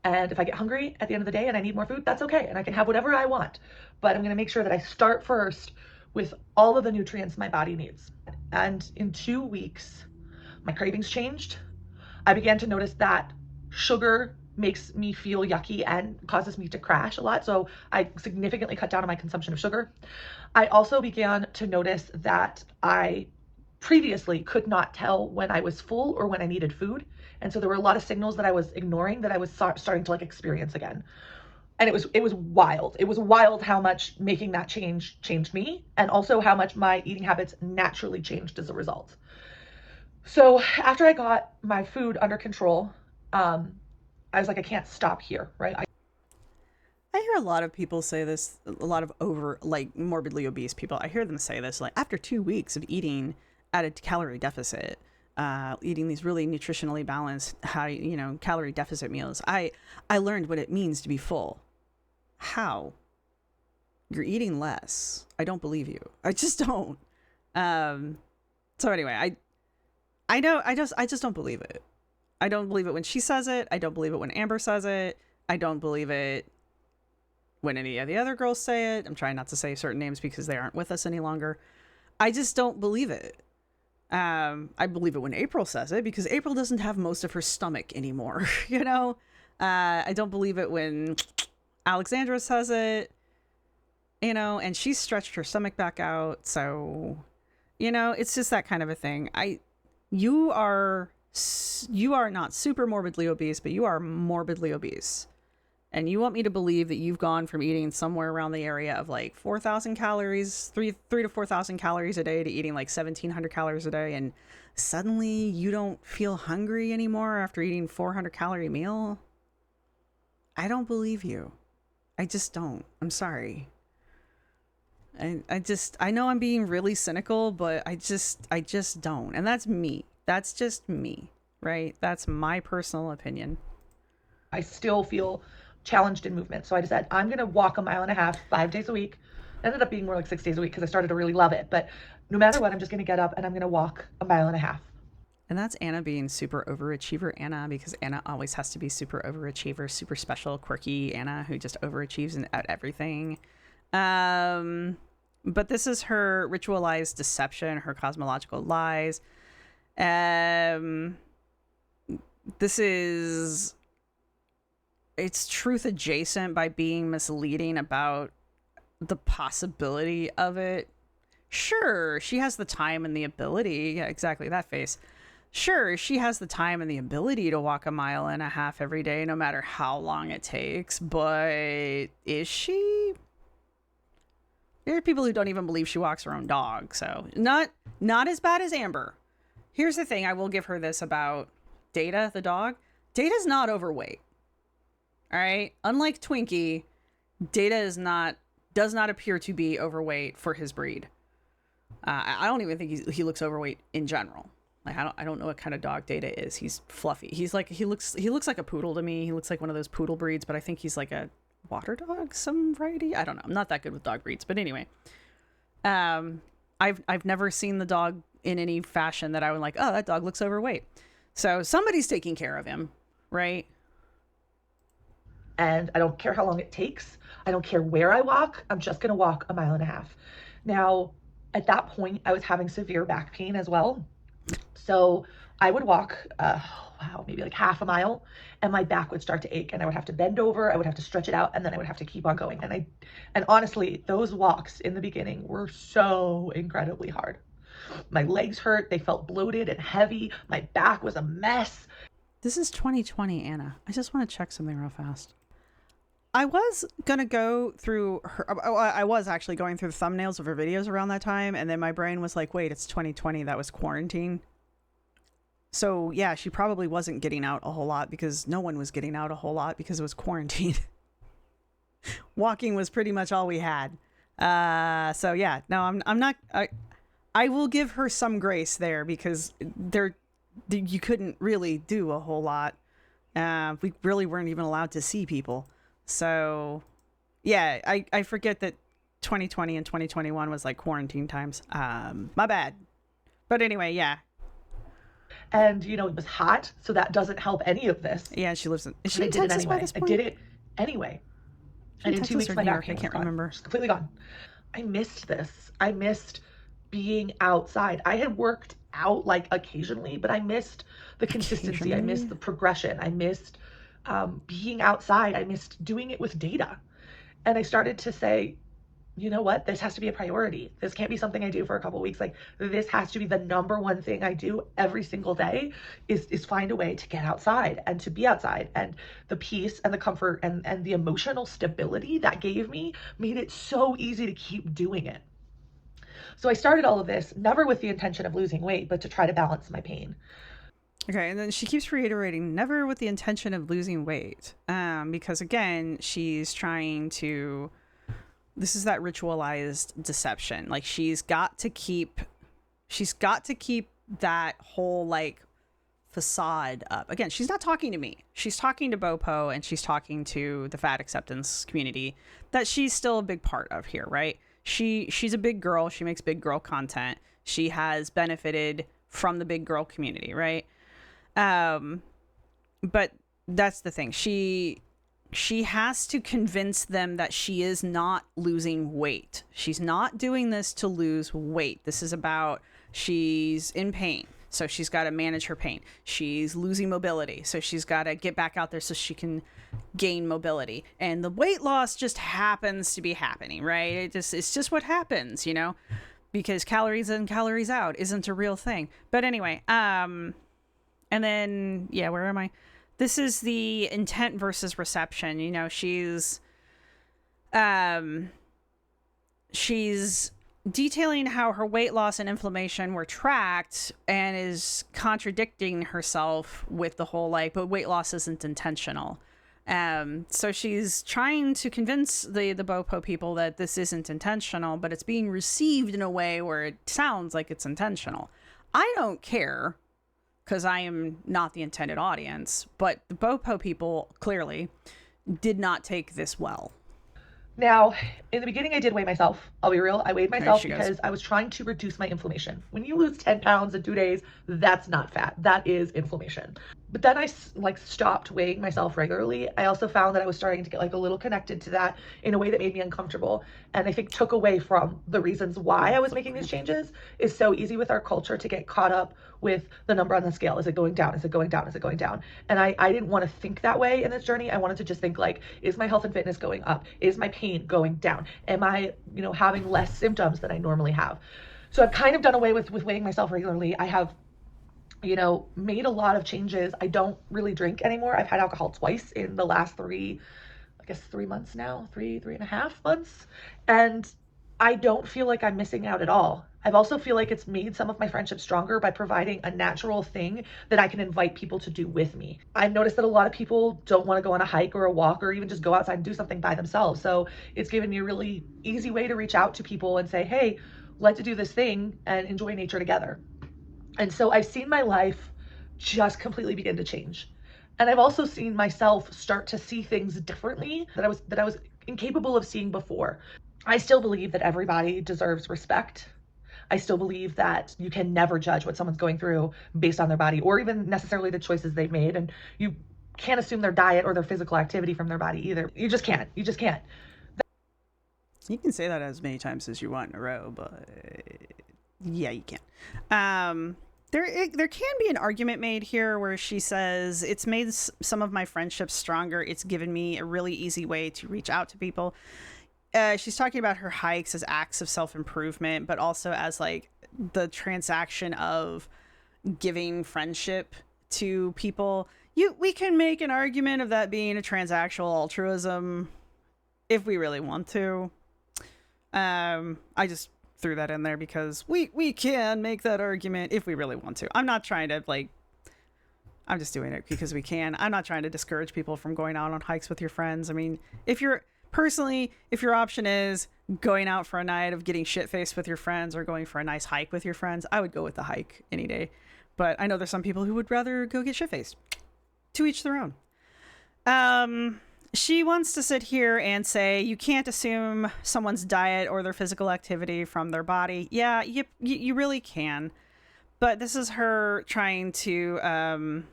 and if I get hungry at the end of the day and I need more food, that's okay, and I can have whatever I want. But I'm going to make sure that I start first with all of the nutrients my body needs. And in 2 weeks, my cravings changed. I began to notice that sugar makes me feel yucky and causes me to crash a lot. So I significantly cut down on my consumption of sugar. I also began to notice that I previously could not tell when I was full or when I needed food. And so there were a lot of signals that I was ignoring that I was starting to like experience again. And it was wild. It was wild how much making that change changed me, and also how much my eating habits naturally changed as a result. So after I got my food under control, I was like, I can't stop here, right? I hear a lot of people say this, a lot of morbidly obese people. I hear them say this, like after 2 weeks of eating at a calorie deficit, eating these really nutritionally balanced, high, calorie deficit meals, I learned what it means to be full. How? You're eating less. I don't believe you. I just don't. So anyway, I just don't believe it. I don't believe it when she says it. I don't believe it when Amber says it. I don't believe it when any of the other girls say it. I'm trying not to say certain names because they aren't with us any longer. I just don't believe it. I believe it when April says it because April doesn't have most of her stomach anymore, I don't believe it when Alexandra says it, and she's stretched her stomach back out. So, it's just that kind of a thing. You are not super morbidly obese, but you are morbidly obese. And you want me to believe that you've gone from eating somewhere around the area of like 4,000 calories, 3 to 4,000 calories a day to eating like 1,700 calories a day. And suddenly you don't feel hungry anymore after eating 400 calorie meal. I don't believe you. I just don't. I'm sorry. I know I'm being really cynical, but I just don't. And that's me. That's just me, right? That's my personal opinion. I still feel challenged in movement. So I decided I'm going to walk 1.5 miles 5 days a week. Ended up being more like 6 days a week because I started to really love it. But no matter what, I'm just going to get up and I'm going to walk 1.5 miles. And that's Anna being super overachiever Anna, because Anna always has to be super overachiever, super special, quirky Anna who just overachieves at everything. But this is her ritualized deception, her cosmological lies. It's truth adjacent by being misleading about the possibility of it. Sure, she has the time and the ability. Yeah, exactly, that face. Sure, she has the time and the ability to walk 1.5 miles every day, no matter how long it takes. But is she? There are people who don't even believe she walks her own dog. So not as bad as Amber. Here's the thing, I will give her this about Data, the dog. Data's not overweight. All right. Unlike Twinkie, Data does not appear to be overweight for his breed. I don't even think he looks overweight in general. Like I don't know what kind of dog Data is. He's fluffy. He looks like a poodle to me. He looks like one of those poodle breeds, but I think he's like a water dog, some variety. I don't know. I'm not that good with dog breeds, but anyway. I've never seen the dog in any fashion that I would like, oh, that dog looks overweight. So somebody's taking care of him, right? And I don't care how long it takes. I don't care where I walk. I'm just going to walk 1.5 miles. Now, at that point, I was having severe back pain as well. So I would walk, maybe like 1/2 mile, and my back would start to ache, and I would have to bend over, I would have to stretch it out, and then I would have to keep on going. And honestly, those walks in the beginning were so incredibly hard. My legs hurt, they felt bloated and heavy, my back was a mess. This is 2020, Anna. I just want to check something real fast. I was going to go through I was actually going through the thumbnails of her videos around that time, and then my brain was like, wait, it's 2020, that was quarantine. So yeah, she probably wasn't getting out a whole lot because no one was getting out a whole lot because it was quarantine. Walking was pretty much all we had. So yeah, no, I'm not, I will give her some grace there because you couldn't really do a whole lot. We really weren't even allowed to see people. So yeah, I forget that 2020 and 2021 was like quarantine times. My bad. But anyway, yeah. And, it was hot, so that doesn't help any of this. Yeah, she lives in... Is she I in did it Texas anyway. by this I point? did it anyway. And in 2 weeks, my back pain was gone. Remember. Just completely gone. I missed this. I missed being outside. I had worked out like occasionally, but I missed the consistency. I missed the progression. I missed being outside. I missed doing it with data. And I started to say, you know what? This has to be a priority. This can't be something I do for a couple of weeks. Like, this has to be the number one thing I do every single day is find a way to get outside and to be outside. And the peace and the comfort and the emotional stability that gave me made it so easy to keep doing it. So I started all of this, never with the intention of losing weight, but to try to balance my pain. Okay, and then she keeps reiterating, never with the intention of losing weight. Because again, she's trying to... This is that ritualized deception. Like, she's got to keep that whole like facade up. Again, she's not talking to me. She's talking to Bopo, and she's talking to the fat acceptance community that she's still a big part of here, right? She's a big girl. She makes big girl content. She has benefited from the big girl community, right? But that's the thing. She has to convince them that she is not losing weight. She's not doing this to lose weight. This is about, she's in pain, so she's got to manage her pain. She's losing mobility, so she's got to get back out there so she can gain mobility. And the weight loss just happens to be happening, right? It's just what happens, because calories in, calories out isn't a real thing. But anyway, and then, yeah, where am I? This is the intent versus reception. She's detailing how her weight loss and inflammation were tracked and is contradicting herself with the whole but weight loss isn't intentional. So she's trying to convince the Bopo people that this isn't intentional, but it's being received in a way where it sounds like it's intentional. I don't care, because I am not the intended audience, but the Bopo people clearly did not take this well. Now, in the beginning, I did weigh myself. I'll be real. I weighed myself because I was trying to reduce my inflammation. When you lose 10 pounds in 2 days, that's not fat. That is inflammation. But then I stopped weighing myself regularly. I also found that I was starting to get a little connected to that in a way that made me uncomfortable. And I think took away from the reasons why I was making these changes. It's so easy with our culture to get caught up with the number on the scale. Is it going down? Is it going down? Is it going down? And I didn't want to think that way in this journey. I wanted to just think is my health and fitness going up? Is my pain going down? Am I, having less symptoms than I normally have? So I've kind of done away with weighing myself regularly. I have, made a lot of changes. I don't really drink anymore. I've had alcohol twice in the last 3 months now, 3.5 months. And I don't feel like I'm missing out at all. I also feel like it's made some of my friendships stronger by providing a natural thing that I can invite people to do with me. I've noticed that a lot of people don't want to go on a hike or a walk or even just go outside and do something by themselves. So it's given me a really easy way to reach out to people and say, hey, let's do this thing and enjoy nature together. And so I've seen my life just completely begin to change. And I've also seen myself start to see things differently that I was incapable of seeing before. I still believe that everybody deserves respect. I still believe that you can never judge what someone's going through based on their body or even necessarily the choices they've made. And you can't assume their diet or their physical activity from their body either. You just can't. You just can't. You can say that as many times as you want in a row, but yeah, you can. There can be an argument made here where she says, it's made some of my friendships stronger. It's given me a really easy way to reach out to people. She's talking about her hikes as acts of self-improvement, but also as like the transaction of giving friendship to people. We can make an argument of that being a transactional altruism if we really want to. I just threw that in there because we can make that argument if we really want to. I'm not trying to I'm just doing it because we can. I'm not trying to discourage people from going out on hikes with your friends. I mean, if your option is going out for a night of getting shit-faced with your friends or going for a nice hike with your friends, I would go with the hike any day. But I know there's some people who would rather go get shit-faced. To each their own. She wants to sit here and say you can't assume someone's diet or their physical activity from their body. Yeah, you really can. But this is her trying to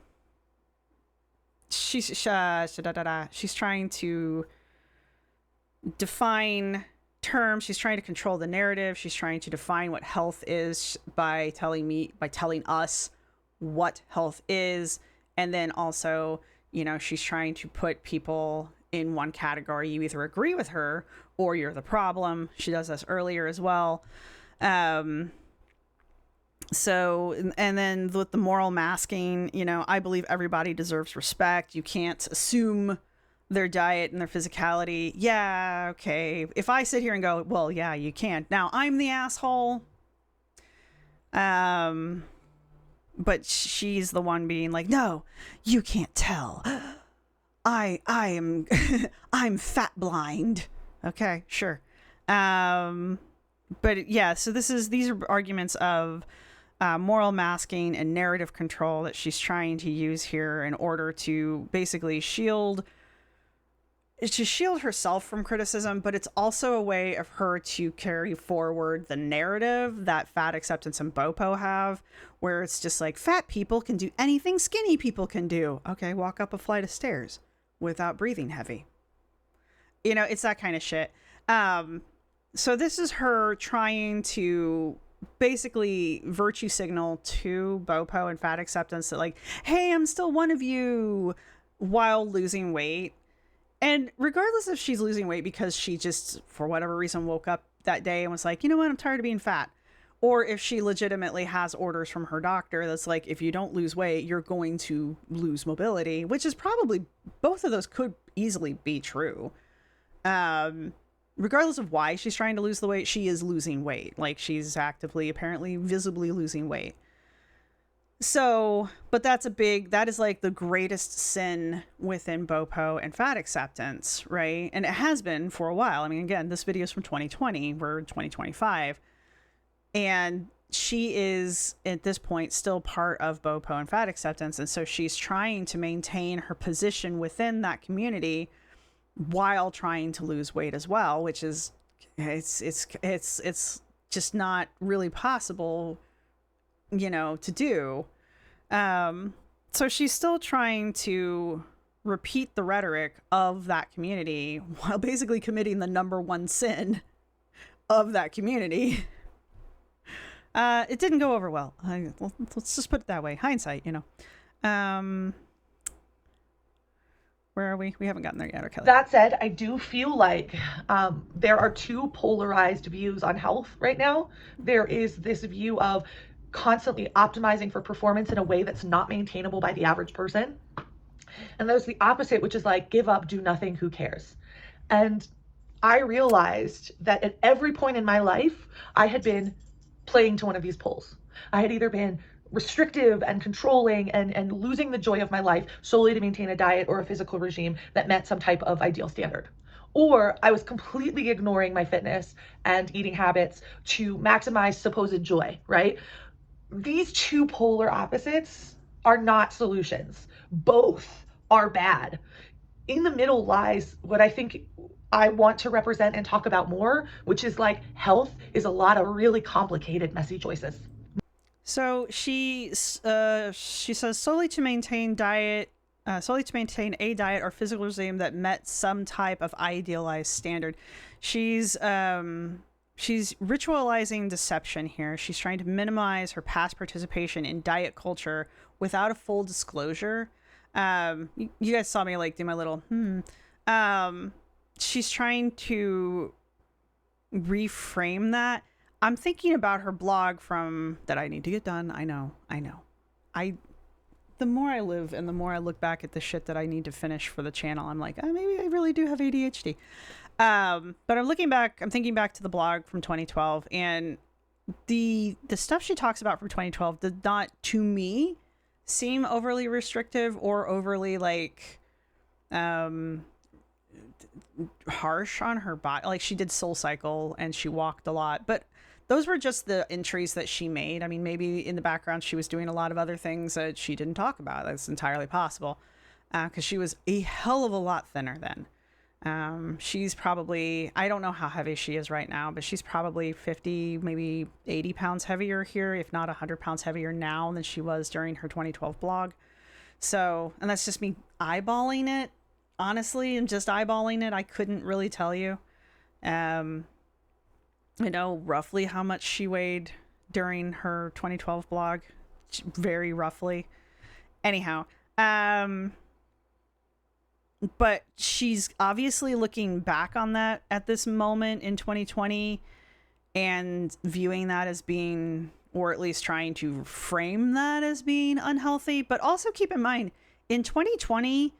she's trying to define terms. She's trying to control the narrative. She's trying to define what health is by telling us what health is. And then also, she's trying to put people in one category. You either agree with her or you're the problem. She does this earlier as well. So, and then with the moral masking, I believe everybody deserves respect. You can't assume their diet and their physicality. Yeah, okay. If I sit here and go, well, yeah, you can't. Now I'm the asshole. But she's the one being like, no, you can't tell. I am, I'm fat blind. Okay, sure. But yeah, so these are arguments of moral masking and narrative control that she's trying to use here in order to basically shield herself from criticism, but it's also a way of her to carry forward the narrative that fat acceptance and BOPO have, where it's just like, fat people can do anything skinny people can do. Okay, walk up a flight of stairs without breathing heavy. It's that kind of shit. So this is her trying to basically virtue signal to BOPO and fat acceptance that like, hey, I'm still one of you, while losing weight. And regardless if she's losing weight because she just, for whatever reason, woke up that day and was like, you know what, I'm tired of being fat. Or if she legitimately has orders from her doctor that's like, if you don't lose weight, you're going to lose mobility, which is probably, both of those could easily be true. Regardless of why she's trying to lose the weight, she is losing weight. Like, she's actively, apparently, visibly losing weight. So, but that is like the greatest sin within BOPO and fat acceptance, right? And it has been for a while. I mean, again, this video is from 2020, we're 2025. And she is, at this point, still part of BOPO and fat acceptance. And so she's trying to maintain her position within that community while trying to lose weight as well, which is, it's just not really possible, to do. So she's still trying to repeat the rhetoric of that community while basically committing the number one sin of that community. It didn't go over well. Let's just put it that way. Hindsight, where are we? We haven't gotten there yet. Okay. That said, I do feel like there are two polarized views on health right now. There is this view of constantly optimizing for performance in a way that's not maintainable by the average person. And there's the opposite, which is like, give up, do nothing, who cares? And I realized that at every point in my life, I had been playing to one of these poles. I had either been restrictive and controlling and losing the joy of my life solely to maintain a diet or a physical regime that met some type of ideal standard. Or I was completely ignoring my fitness and eating habits to maximize supposed joy, right? These two polar opposites are not solutions. Both are bad. In the middle lies what I think I want to represent and talk about more, which is like health is a lot of really complicated, messy choices. So she says solely to maintain a diet or physical regime that met some type of idealized standard. She's ritualizing deception here. She's trying to minimize her past participation in diet culture without a full disclosure. You guys saw me like do my little she's trying to reframe that. I'm thinking about her blog from that I need to get done. I know. The more I live and the more I look back at the shit that I need to finish for the channel, I'm like, maybe I really do have ADHD. But I'm thinking back to the blog from 2012, and the stuff she talks about from 2012 did not, to me, seem overly restrictive or overly like harsh on her body. Like, she did SoulCycle and she walked a lot, but those were just the entries that she made. I mean, maybe in the background she was doing a lot of other things that she didn't talk about. That's entirely possible, because she was a hell of a lot thinner then. She's probably, I don't know how heavy she is right now, but she's probably 50, maybe 80 pounds heavier here, if not 100 pounds heavier now than she was during her 2012 blog. So, and that's just me eyeballing it. Honestly, and just eyeballing it, I couldn't really tell you. I know roughly how much she weighed during her 2012 blog, very roughly. Anyhow, but she's obviously looking back on that at this moment in 2020 and viewing that as being, or at least trying to frame that as being unhealthy. But also keep in mind, in 2020,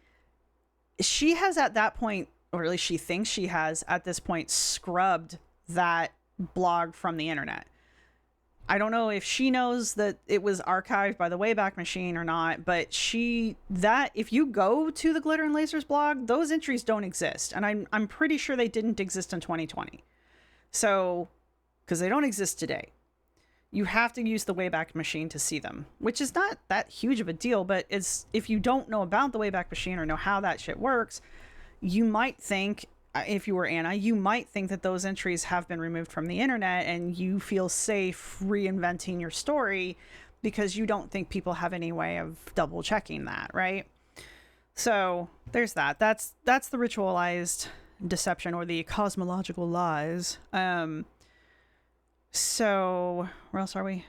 she has at that point, or at least she thinks she has at this point, scrubbed that blog from the internet. I don't know if she knows that it was archived by the Wayback Machine or not, but if you go to the Glitter and Lasers blog, those entries don't exist. And I'm pretty sure they didn't exist in 2020. So, because they don't exist today. You have to use the Wayback Machine to see them, which is not that huge of a deal, but if you don't know about the Wayback Machine or know how that shit works, you might think, if you were Anna, you might think that those entries have been removed from the internet and you feel safe reinventing your story because you don't think people have any way of double checking that, right? So there's that. That's the ritualized deception, or the cosmological lies. So where else are we?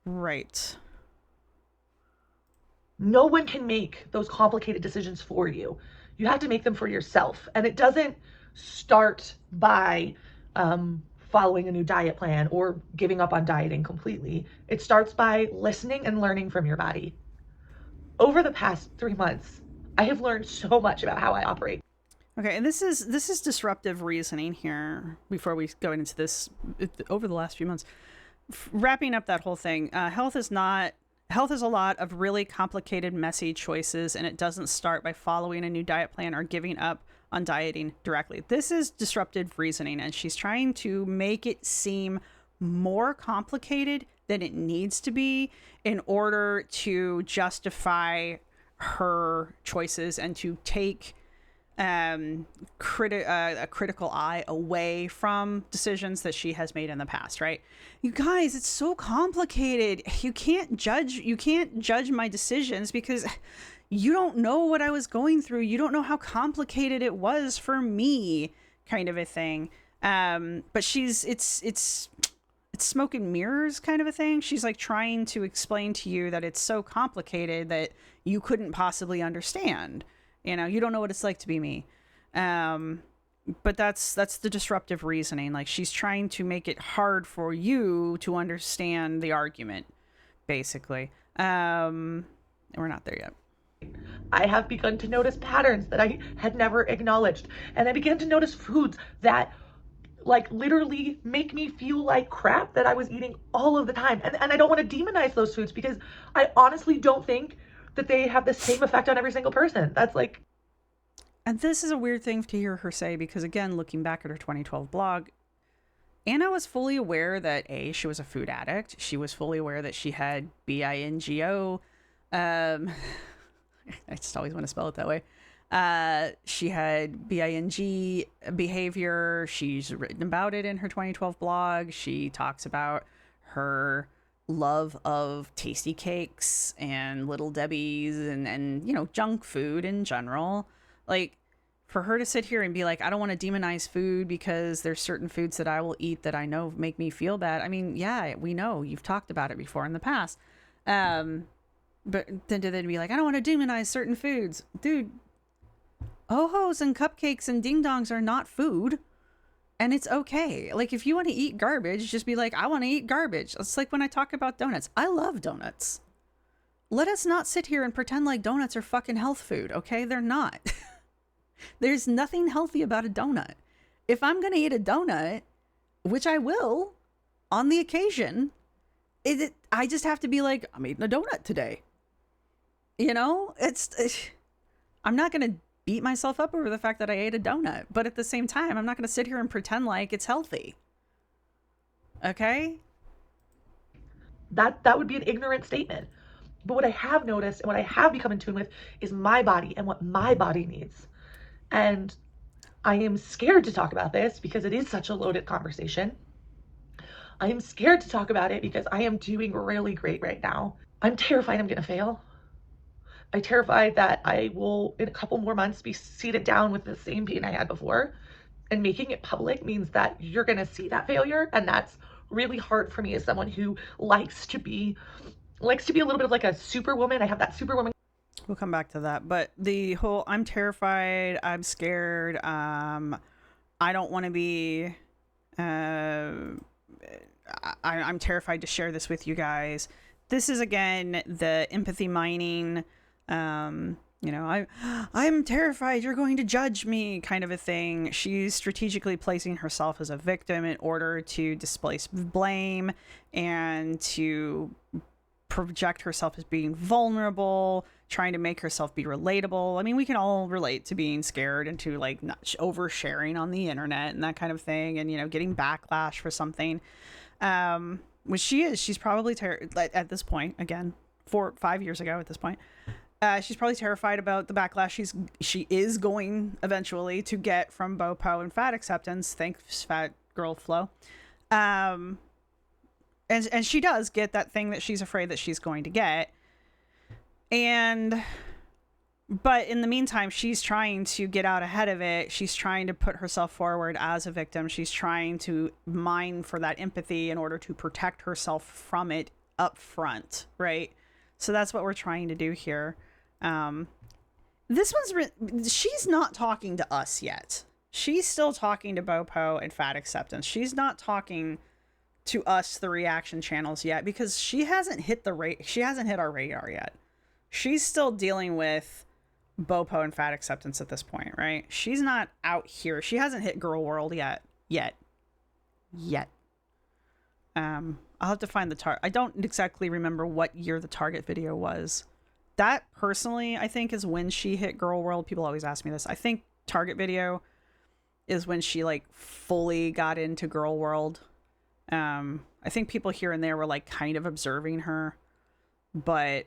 Right. No one can make those complicated decisions for you. You have to make them for yourself. And it doesn't start by following a new diet plan or giving up on dieting completely. It starts by listening and learning from your body. Over the past 3 months, I have learned so much about how I operate. Okay, and this is disruptive reasoning here before we go into this over the last few months. Wrapping up that whole thing, health is a lot of really complicated, messy choices, and it doesn't start by following a new diet plan or giving up on dieting directly. This is disruptive reasoning, and she's trying to make it seem more complicated than it needs to be in order to justify her choices and to take a critical eye away from decisions that she has made in the past, right? You guys, it's so complicated. You can't judge my decisions because you don't know what I was going through. You don't know how complicated it was for me, kind of a thing. But it's smoke and mirrors kind of a thing. She's like trying to explain to you that it's so complicated that you couldn't possibly understand. You know, you don't know what it's like to be me. But that's the disruptive reasoning. Like, she's trying to make it hard for you to understand the argument, basically. We're not there yet. I have begun to notice patterns that I had never acknowledged. And I began to notice foods that like literally make me feel like crap that I was eating all of the time. And I don't want to demonize those foods because I honestly don't think that they have the same effect on every single person. That's like... And this is a weird thing to hear her say because, again, looking back at her 2012 blog, Anna was fully aware that she was a food addict. She was fully aware that she had BINGO. I just always want to spell it that way. She had BING behavior. She's written about it in her 2012 blog. She talks about her love of tasty cakes and Little Debbie's and you know, junk food in general. Like, for her to sit here and be like, I don't want to demonize food because there's certain foods that I will eat that I know make me feel bad. I mean, yeah, we know you've talked about it before in the past. But then to then be like, I don't want to demonize certain foods. Dude, ho-hos and cupcakes and ding-dongs are not food. And it's okay. Like, if you want to eat garbage, just be like, I want to eat garbage. It's like when I talk about donuts. I love donuts. Let us not sit here and pretend like donuts are fucking health food, okay? They're not. There's nothing healthy about a donut. If I'm going to eat a donut, which I will, on the occasion, I just have to be like, I'm eating a donut today. You know? I'm not going to beat myself up over the fact that I ate a donut. But at the same time, I'm not going to sit here and pretend like it's healthy. Okay? That would be an ignorant statement. But what I have noticed and what I have become in tune with is my body and what my body needs. And I am scared to talk about this because it is such a loaded conversation. I am scared to talk about it because I am doing really great right now. I'm terrified I'm going to fail. I'm terrified that I will, in a couple more months, be seated down with the same pain I had before. And making it public means that you're going to see that failure. And that's really hard for me as someone who likes to be a little bit of like a superwoman. I have that superwoman. We'll come back to that. But the whole, I'm terrified, I'm scared, I don't want to be, I'm terrified to share this with you guys. This is, again, the empathy mining, you know, I'm terrified you're going to judge me kind of a thing. She's strategically placing herself as a victim in order to displace blame and to project herself as being vulnerable, trying to make herself be relatable. I mean, we can all relate to being scared and to like not oversharing on the internet and that kind of thing, and, you know, getting backlash for something. Which she's probably at this point, again, 5 years ago at this point, she's probably terrified about the backlash she is going eventually to get from BOPO and fat acceptance. Thanks, Fat Girl Flow. And she does get that thing that she's afraid that she's going to get. But in the meantime, she's trying to get out ahead of it. She's trying to put herself forward as a victim. She's trying to mine for that empathy in order to protect herself from it up front, right? So that's what we're trying to do here. This one's she's not talking to us yet. She's still talking to BOPO and fat acceptance. She's not talking to us, the reaction channels, yet, because she hasn't hit our radar yet. She's still dealing with BOPO and fat acceptance at this point, right? She's not out here. She hasn't hit girl world yet. I'll have to find the target. I don't exactly remember what year the target video was. That personally, I think, is when she hit girl world. People always ask me this. I think target video is when she like fully got into girl world. I think people here and there were like kind of observing her, but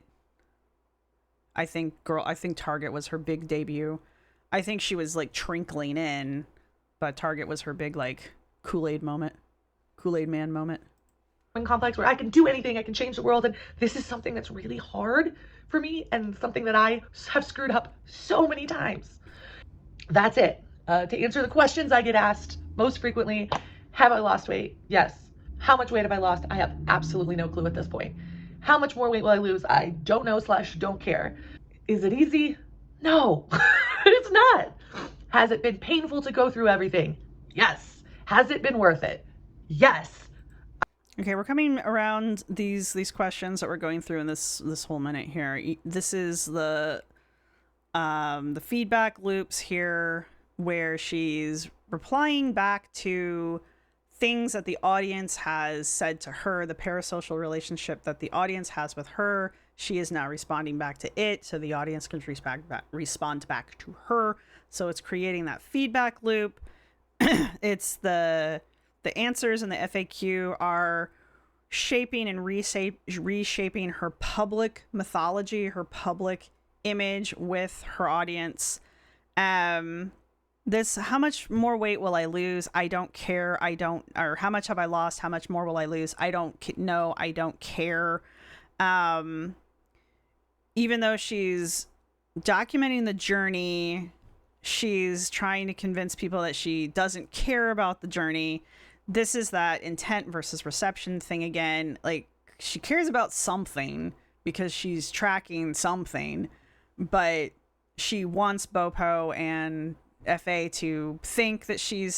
I think Target was her big debut. I think she was like trickling in, but Target was her big like Kool-Aid man moment. Complex where I can do anything, I can change the world, and this is something that's really hard for me and something that I have screwed up so many times. That's it. To answer the questions I get asked most frequently, have I lost weight? Yes. How much weight have I lost? I have absolutely no clue at this point. How much more weight will I lose? I don't know / don't care. Is it easy? No, it's not. Has it been painful to go through everything? Yes. Has it been worth it? Yes. Okay, we're coming around these questions that we're going through in this whole minute here. This is the feedback loops here where she's replying back to things that the audience has said to her, the parasocial relationship that the audience has with her. She is now responding back to it, so the audience can respond back to her. So it's creating that feedback loop. It's the answers in the FAQ are shaping and reshaping her public mythology, her public image with her audience. This, how much more weight will I lose? I don't care. Or how much have I lost? How much more will I lose? I don't know. I don't care. Even though she's documenting the journey, she's trying to convince people that she doesn't care about the journey. This is that intent versus reception thing again. Like, she cares about something because she's tracking something, but she wants Bopo and FA to think that she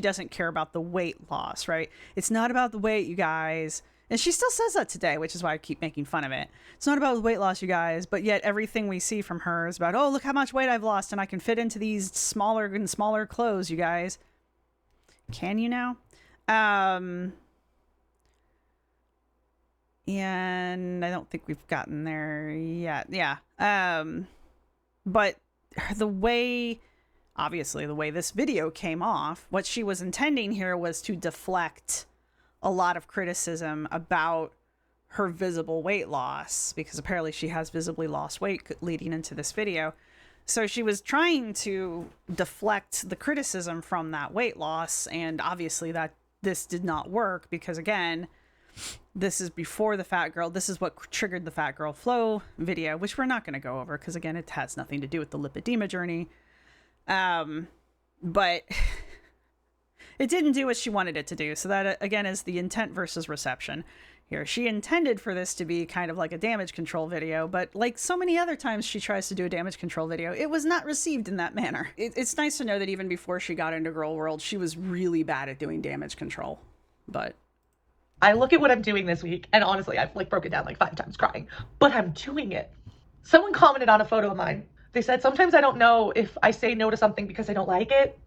doesn't care about the weight loss, right? It's not about the weight, you guys. And she still says that today, which is why I keep making fun of it. It's not about weight loss, you guys, but yet everything we see from her is about, oh, look how much weight I've lost and I can fit into these smaller and smaller clothes, you guys. Can you now? And I don't think we've gotten there yet. Yeah. But the way this video came off, what she was intending here was to deflect a lot of criticism about her visible weight loss, because apparently she has visibly lost weight leading into this video. So she was trying to deflect the criticism from that weight loss, and obviously that this did not work, because again, this is before the fat girl. This is what triggered the fat girl flow video, which we're not going to go over because again, it has nothing to do with the lipedema journey. But it didn't do what she wanted it to do. So that again is the intent versus reception here. She intended for this to be kind of like a damage control video, but like so many other times she tries to do a damage control video, it was not received in that manner. It's nice to know that even before she got into Girl World, she was really bad at doing damage control, but I look at what I'm doing this week, and honestly, I've like broken down like 5 times crying, but I'm doing it. Someone commented on a photo of mine. They said, sometimes I don't know if I say no to something because I don't like it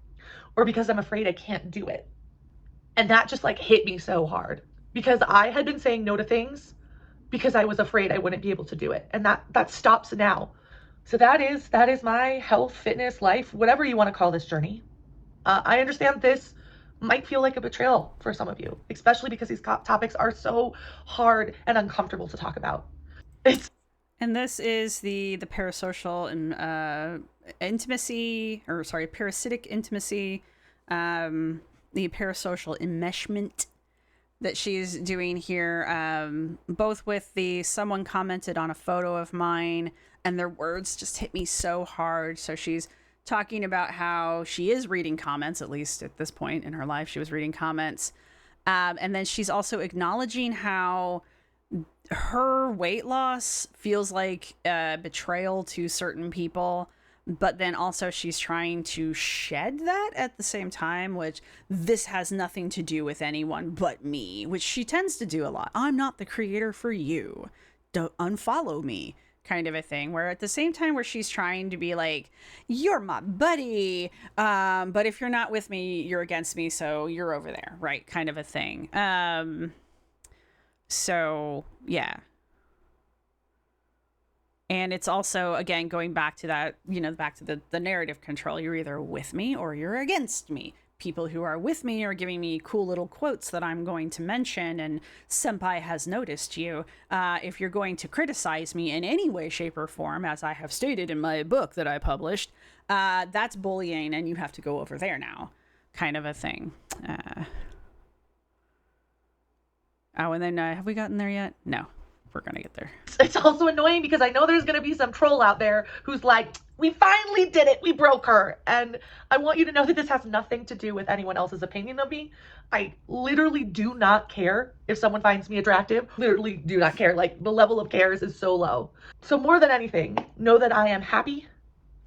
or because I'm afraid I can't do it. And that just like hit me so hard, because I had been saying no to things because I was afraid I wouldn't be able to do it. And that stops now. So that is my health, fitness, life, whatever you want to call this journey. I understand this might feel like a betrayal for some of you, especially because these topics are so hard and uncomfortable to talk about. And this is the parasocial intimacy, or sorry, parasitic intimacy, the parasocial enmeshment that she's doing here, both with someone commented on a photo of mine and their words just hit me so hard. So she's talking about how she is reading comments, at least at this point in her life, she was reading comments. And then she's also acknowledging how her weight loss feels like a betrayal to certain people, but then also she's trying to shed that at the same time, which this has nothing to do with anyone but me, which she tends to do a lot. I'm not the creator for you. Don't unfollow me. Kind of a thing, where at the same time where she's trying to be like, you're my buddy, but if you're not with me, you're against me, so you're over there, right? Kind of a thing. So yeah. And it's also, again, going back to that, back to the narrative control. You're either with me or you're against me. People who are with me are giving me cool little quotes that I'm going to mention, and senpai has noticed you. If you're going to criticize me in any way, shape, or form, as I have stated in my book that I published, that's bullying, and you have to go over there now, kind of a thing. And then have we gotten there yet? No, we're going to get there. It's also annoying because I know there's going to be some troll out there who's like, we finally did it. We broke her. And I want you to know that this has nothing to do with anyone else's opinion of me. I literally do not care if someone finds me attractive. Literally do not care. Like, the level of cares is so low. So more than anything, know that I am happy.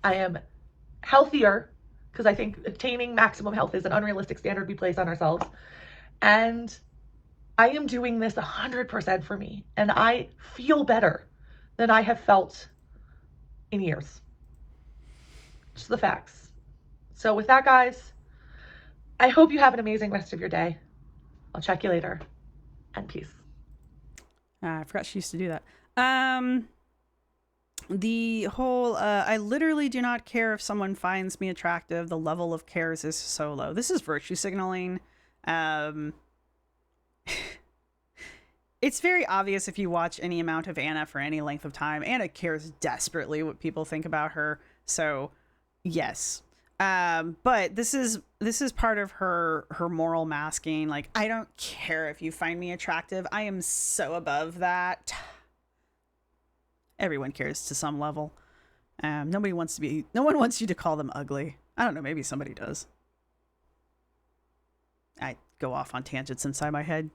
I am healthier, because I think attaining maximum health is an unrealistic standard we place on ourselves. And I am doing this 100% for me. And I feel better than I have felt in years. Just the facts. So with that, guys, I hope you have an amazing rest of your day. I'll check you later. And peace. I forgot she used to do that. The whole, I literally do not care if someone finds me attractive. The level of cares is so low. This is virtue signaling. It's very obvious if you watch any amount of Anna for any length of time. Anna cares desperately what people think about her. So Yes. But this is part of her moral masking. Like, I don't care if you find me attractive. I am so above that. Everyone cares to some level. No one wants you to call them ugly. I don't know, maybe somebody does. I go off on tangents inside my head.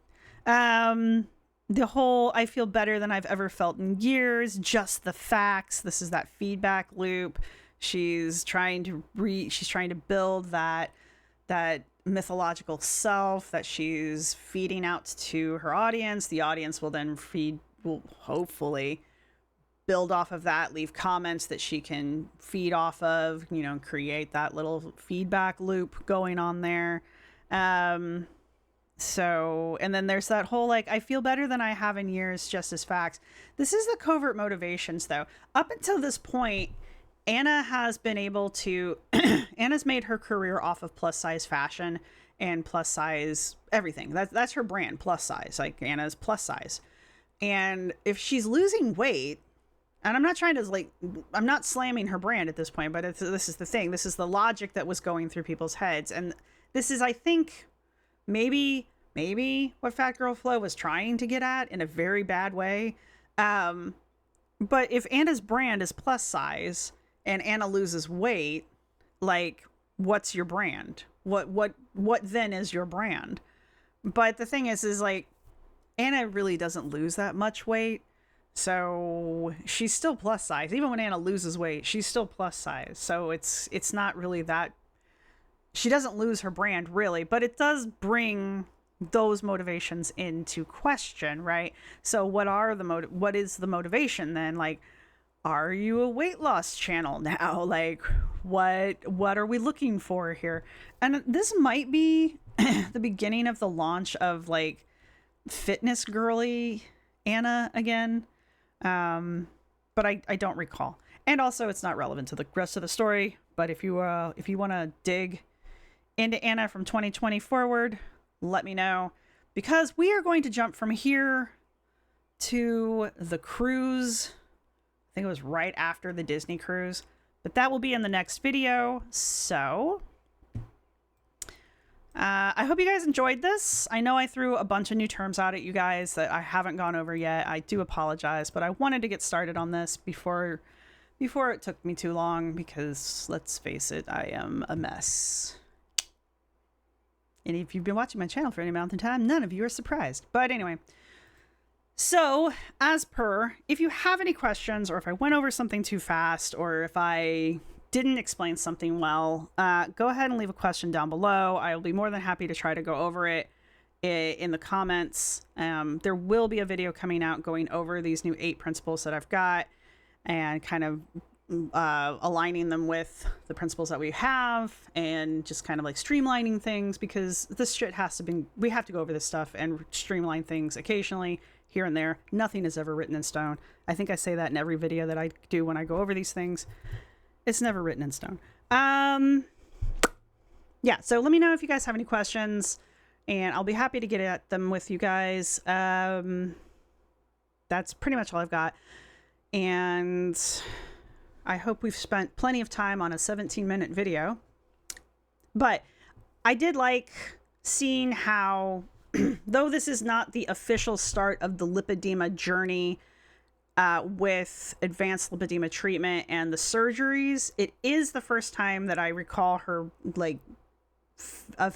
The whole I feel better than I've ever felt in years, just the facts. This is that feedback loop. She's trying to build that mythological self that she's feeding out to her audience. The audience will then will hopefully build off of that, leave comments that she can feed off of, create that little feedback loop going on there. So, and then there's that whole, like, I feel better than I have in years, just as facts. This is the covert motivations, though. Up until this point, Anna has been able to, Anna's made her career off of plus size fashion and plus size everything. That's her brand, plus size. Like, Anna's plus size. And if she's losing weight, and I'm not trying to, I'm not slamming her brand at this point, but this is the thing. This is the logic that was going through people's heads. And this is, I think, maybe what Fat Girl Flow was trying to get at in a very bad way. But if Anna's brand is plus size and Anna loses weight, like, what's your brand? What then is your brand? But the thing is like, Anna really doesn't lose that much weight. So she's still plus size. Even when Anna loses weight, she's still plus size. So it's not really that, she doesn't lose her brand really, but it does bring those motivations into question, right? So what is the motivation then? Like, are you a weight loss channel now? Like, what are we looking for here? And this might be the beginning of the launch of, like, fitness girly Anna again. But I don't recall. And also it's not relevant to the rest of the story, but if you want to dig into Anna from 2020 forward, let me know, because we are going to jump from here to the cruise. I think it was right after the Disney cruise, but that will be in the next video. So I hope you guys enjoyed this. I know I threw a bunch of new terms out at you guys that I haven't gone over yet. I do apologize, but I wanted to get started on this before it took me too long, because let's face it, I am a mess. And if you've been watching my channel for any amount of time, none of you are surprised. But anyway, so as per, if you have any questions, or if I went over something too fast, or if I didn't explain something well, go ahead and leave a question down below. I will be more than happy to try to go over it in the comments. There will be a video coming out going over these new 8 principles that I've got, and kind of aligning them with the principles that we have, and just kind of like streamlining things, because this shit we have to go over this stuff and streamline things occasionally here and there. Nothing is ever written in stone. I think I say that in every video that I do when I go over these things. It's never written in stone. Yeah, so let me know if you guys have any questions, and I'll be happy to get at them with you guys. That's pretty much all I've got. And I hope we've spent plenty of time on a 17-minute video. But I did like seeing how, though this is not the official start of the lipedema journey, with advanced lipedema treatment and the surgeries, it is the first time that I recall her, like, a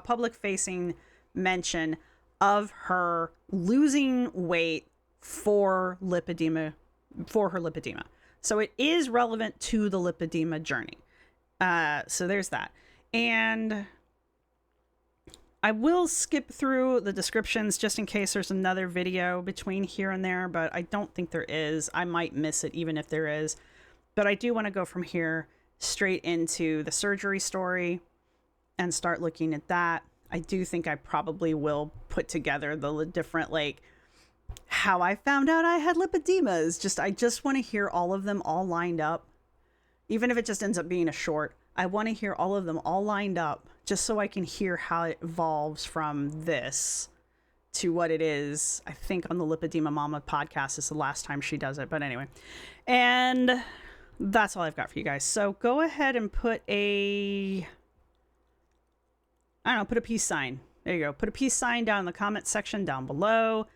public facing mention of her losing weight for her lipedema. So it is relevant to the lipedema journey. So there's that. And I will skip through the descriptions just in case there's another video between here and there, but I don't think there is. I might miss it even if there is. But I do want to go from here straight into the surgery story and start looking at that. I do think I probably will put together the different, like, how I found out I had lipedemas. I just want to hear all of them all lined up. Even if it just ends up being a short, I want to hear all of them all lined up, just so I can hear how it evolves from this to what it is. I think on the Lipedema Mama podcast is the last time she does it, but anyway. And that's all I've got for you guys. So go ahead and put a, I don't know, put a peace sign. There you go. Put a peace sign down in the comment section down below.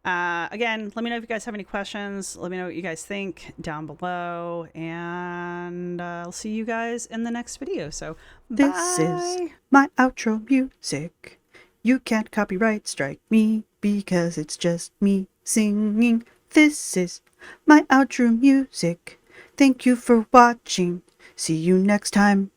Again, let me know if you guys have any questions. Let me know what you guys think down below. And I'll see you guys in the next video. So This is my outro music. You can't copyright strike me because it's just me singing. This is my outro music. Thank you for watching. See you next time.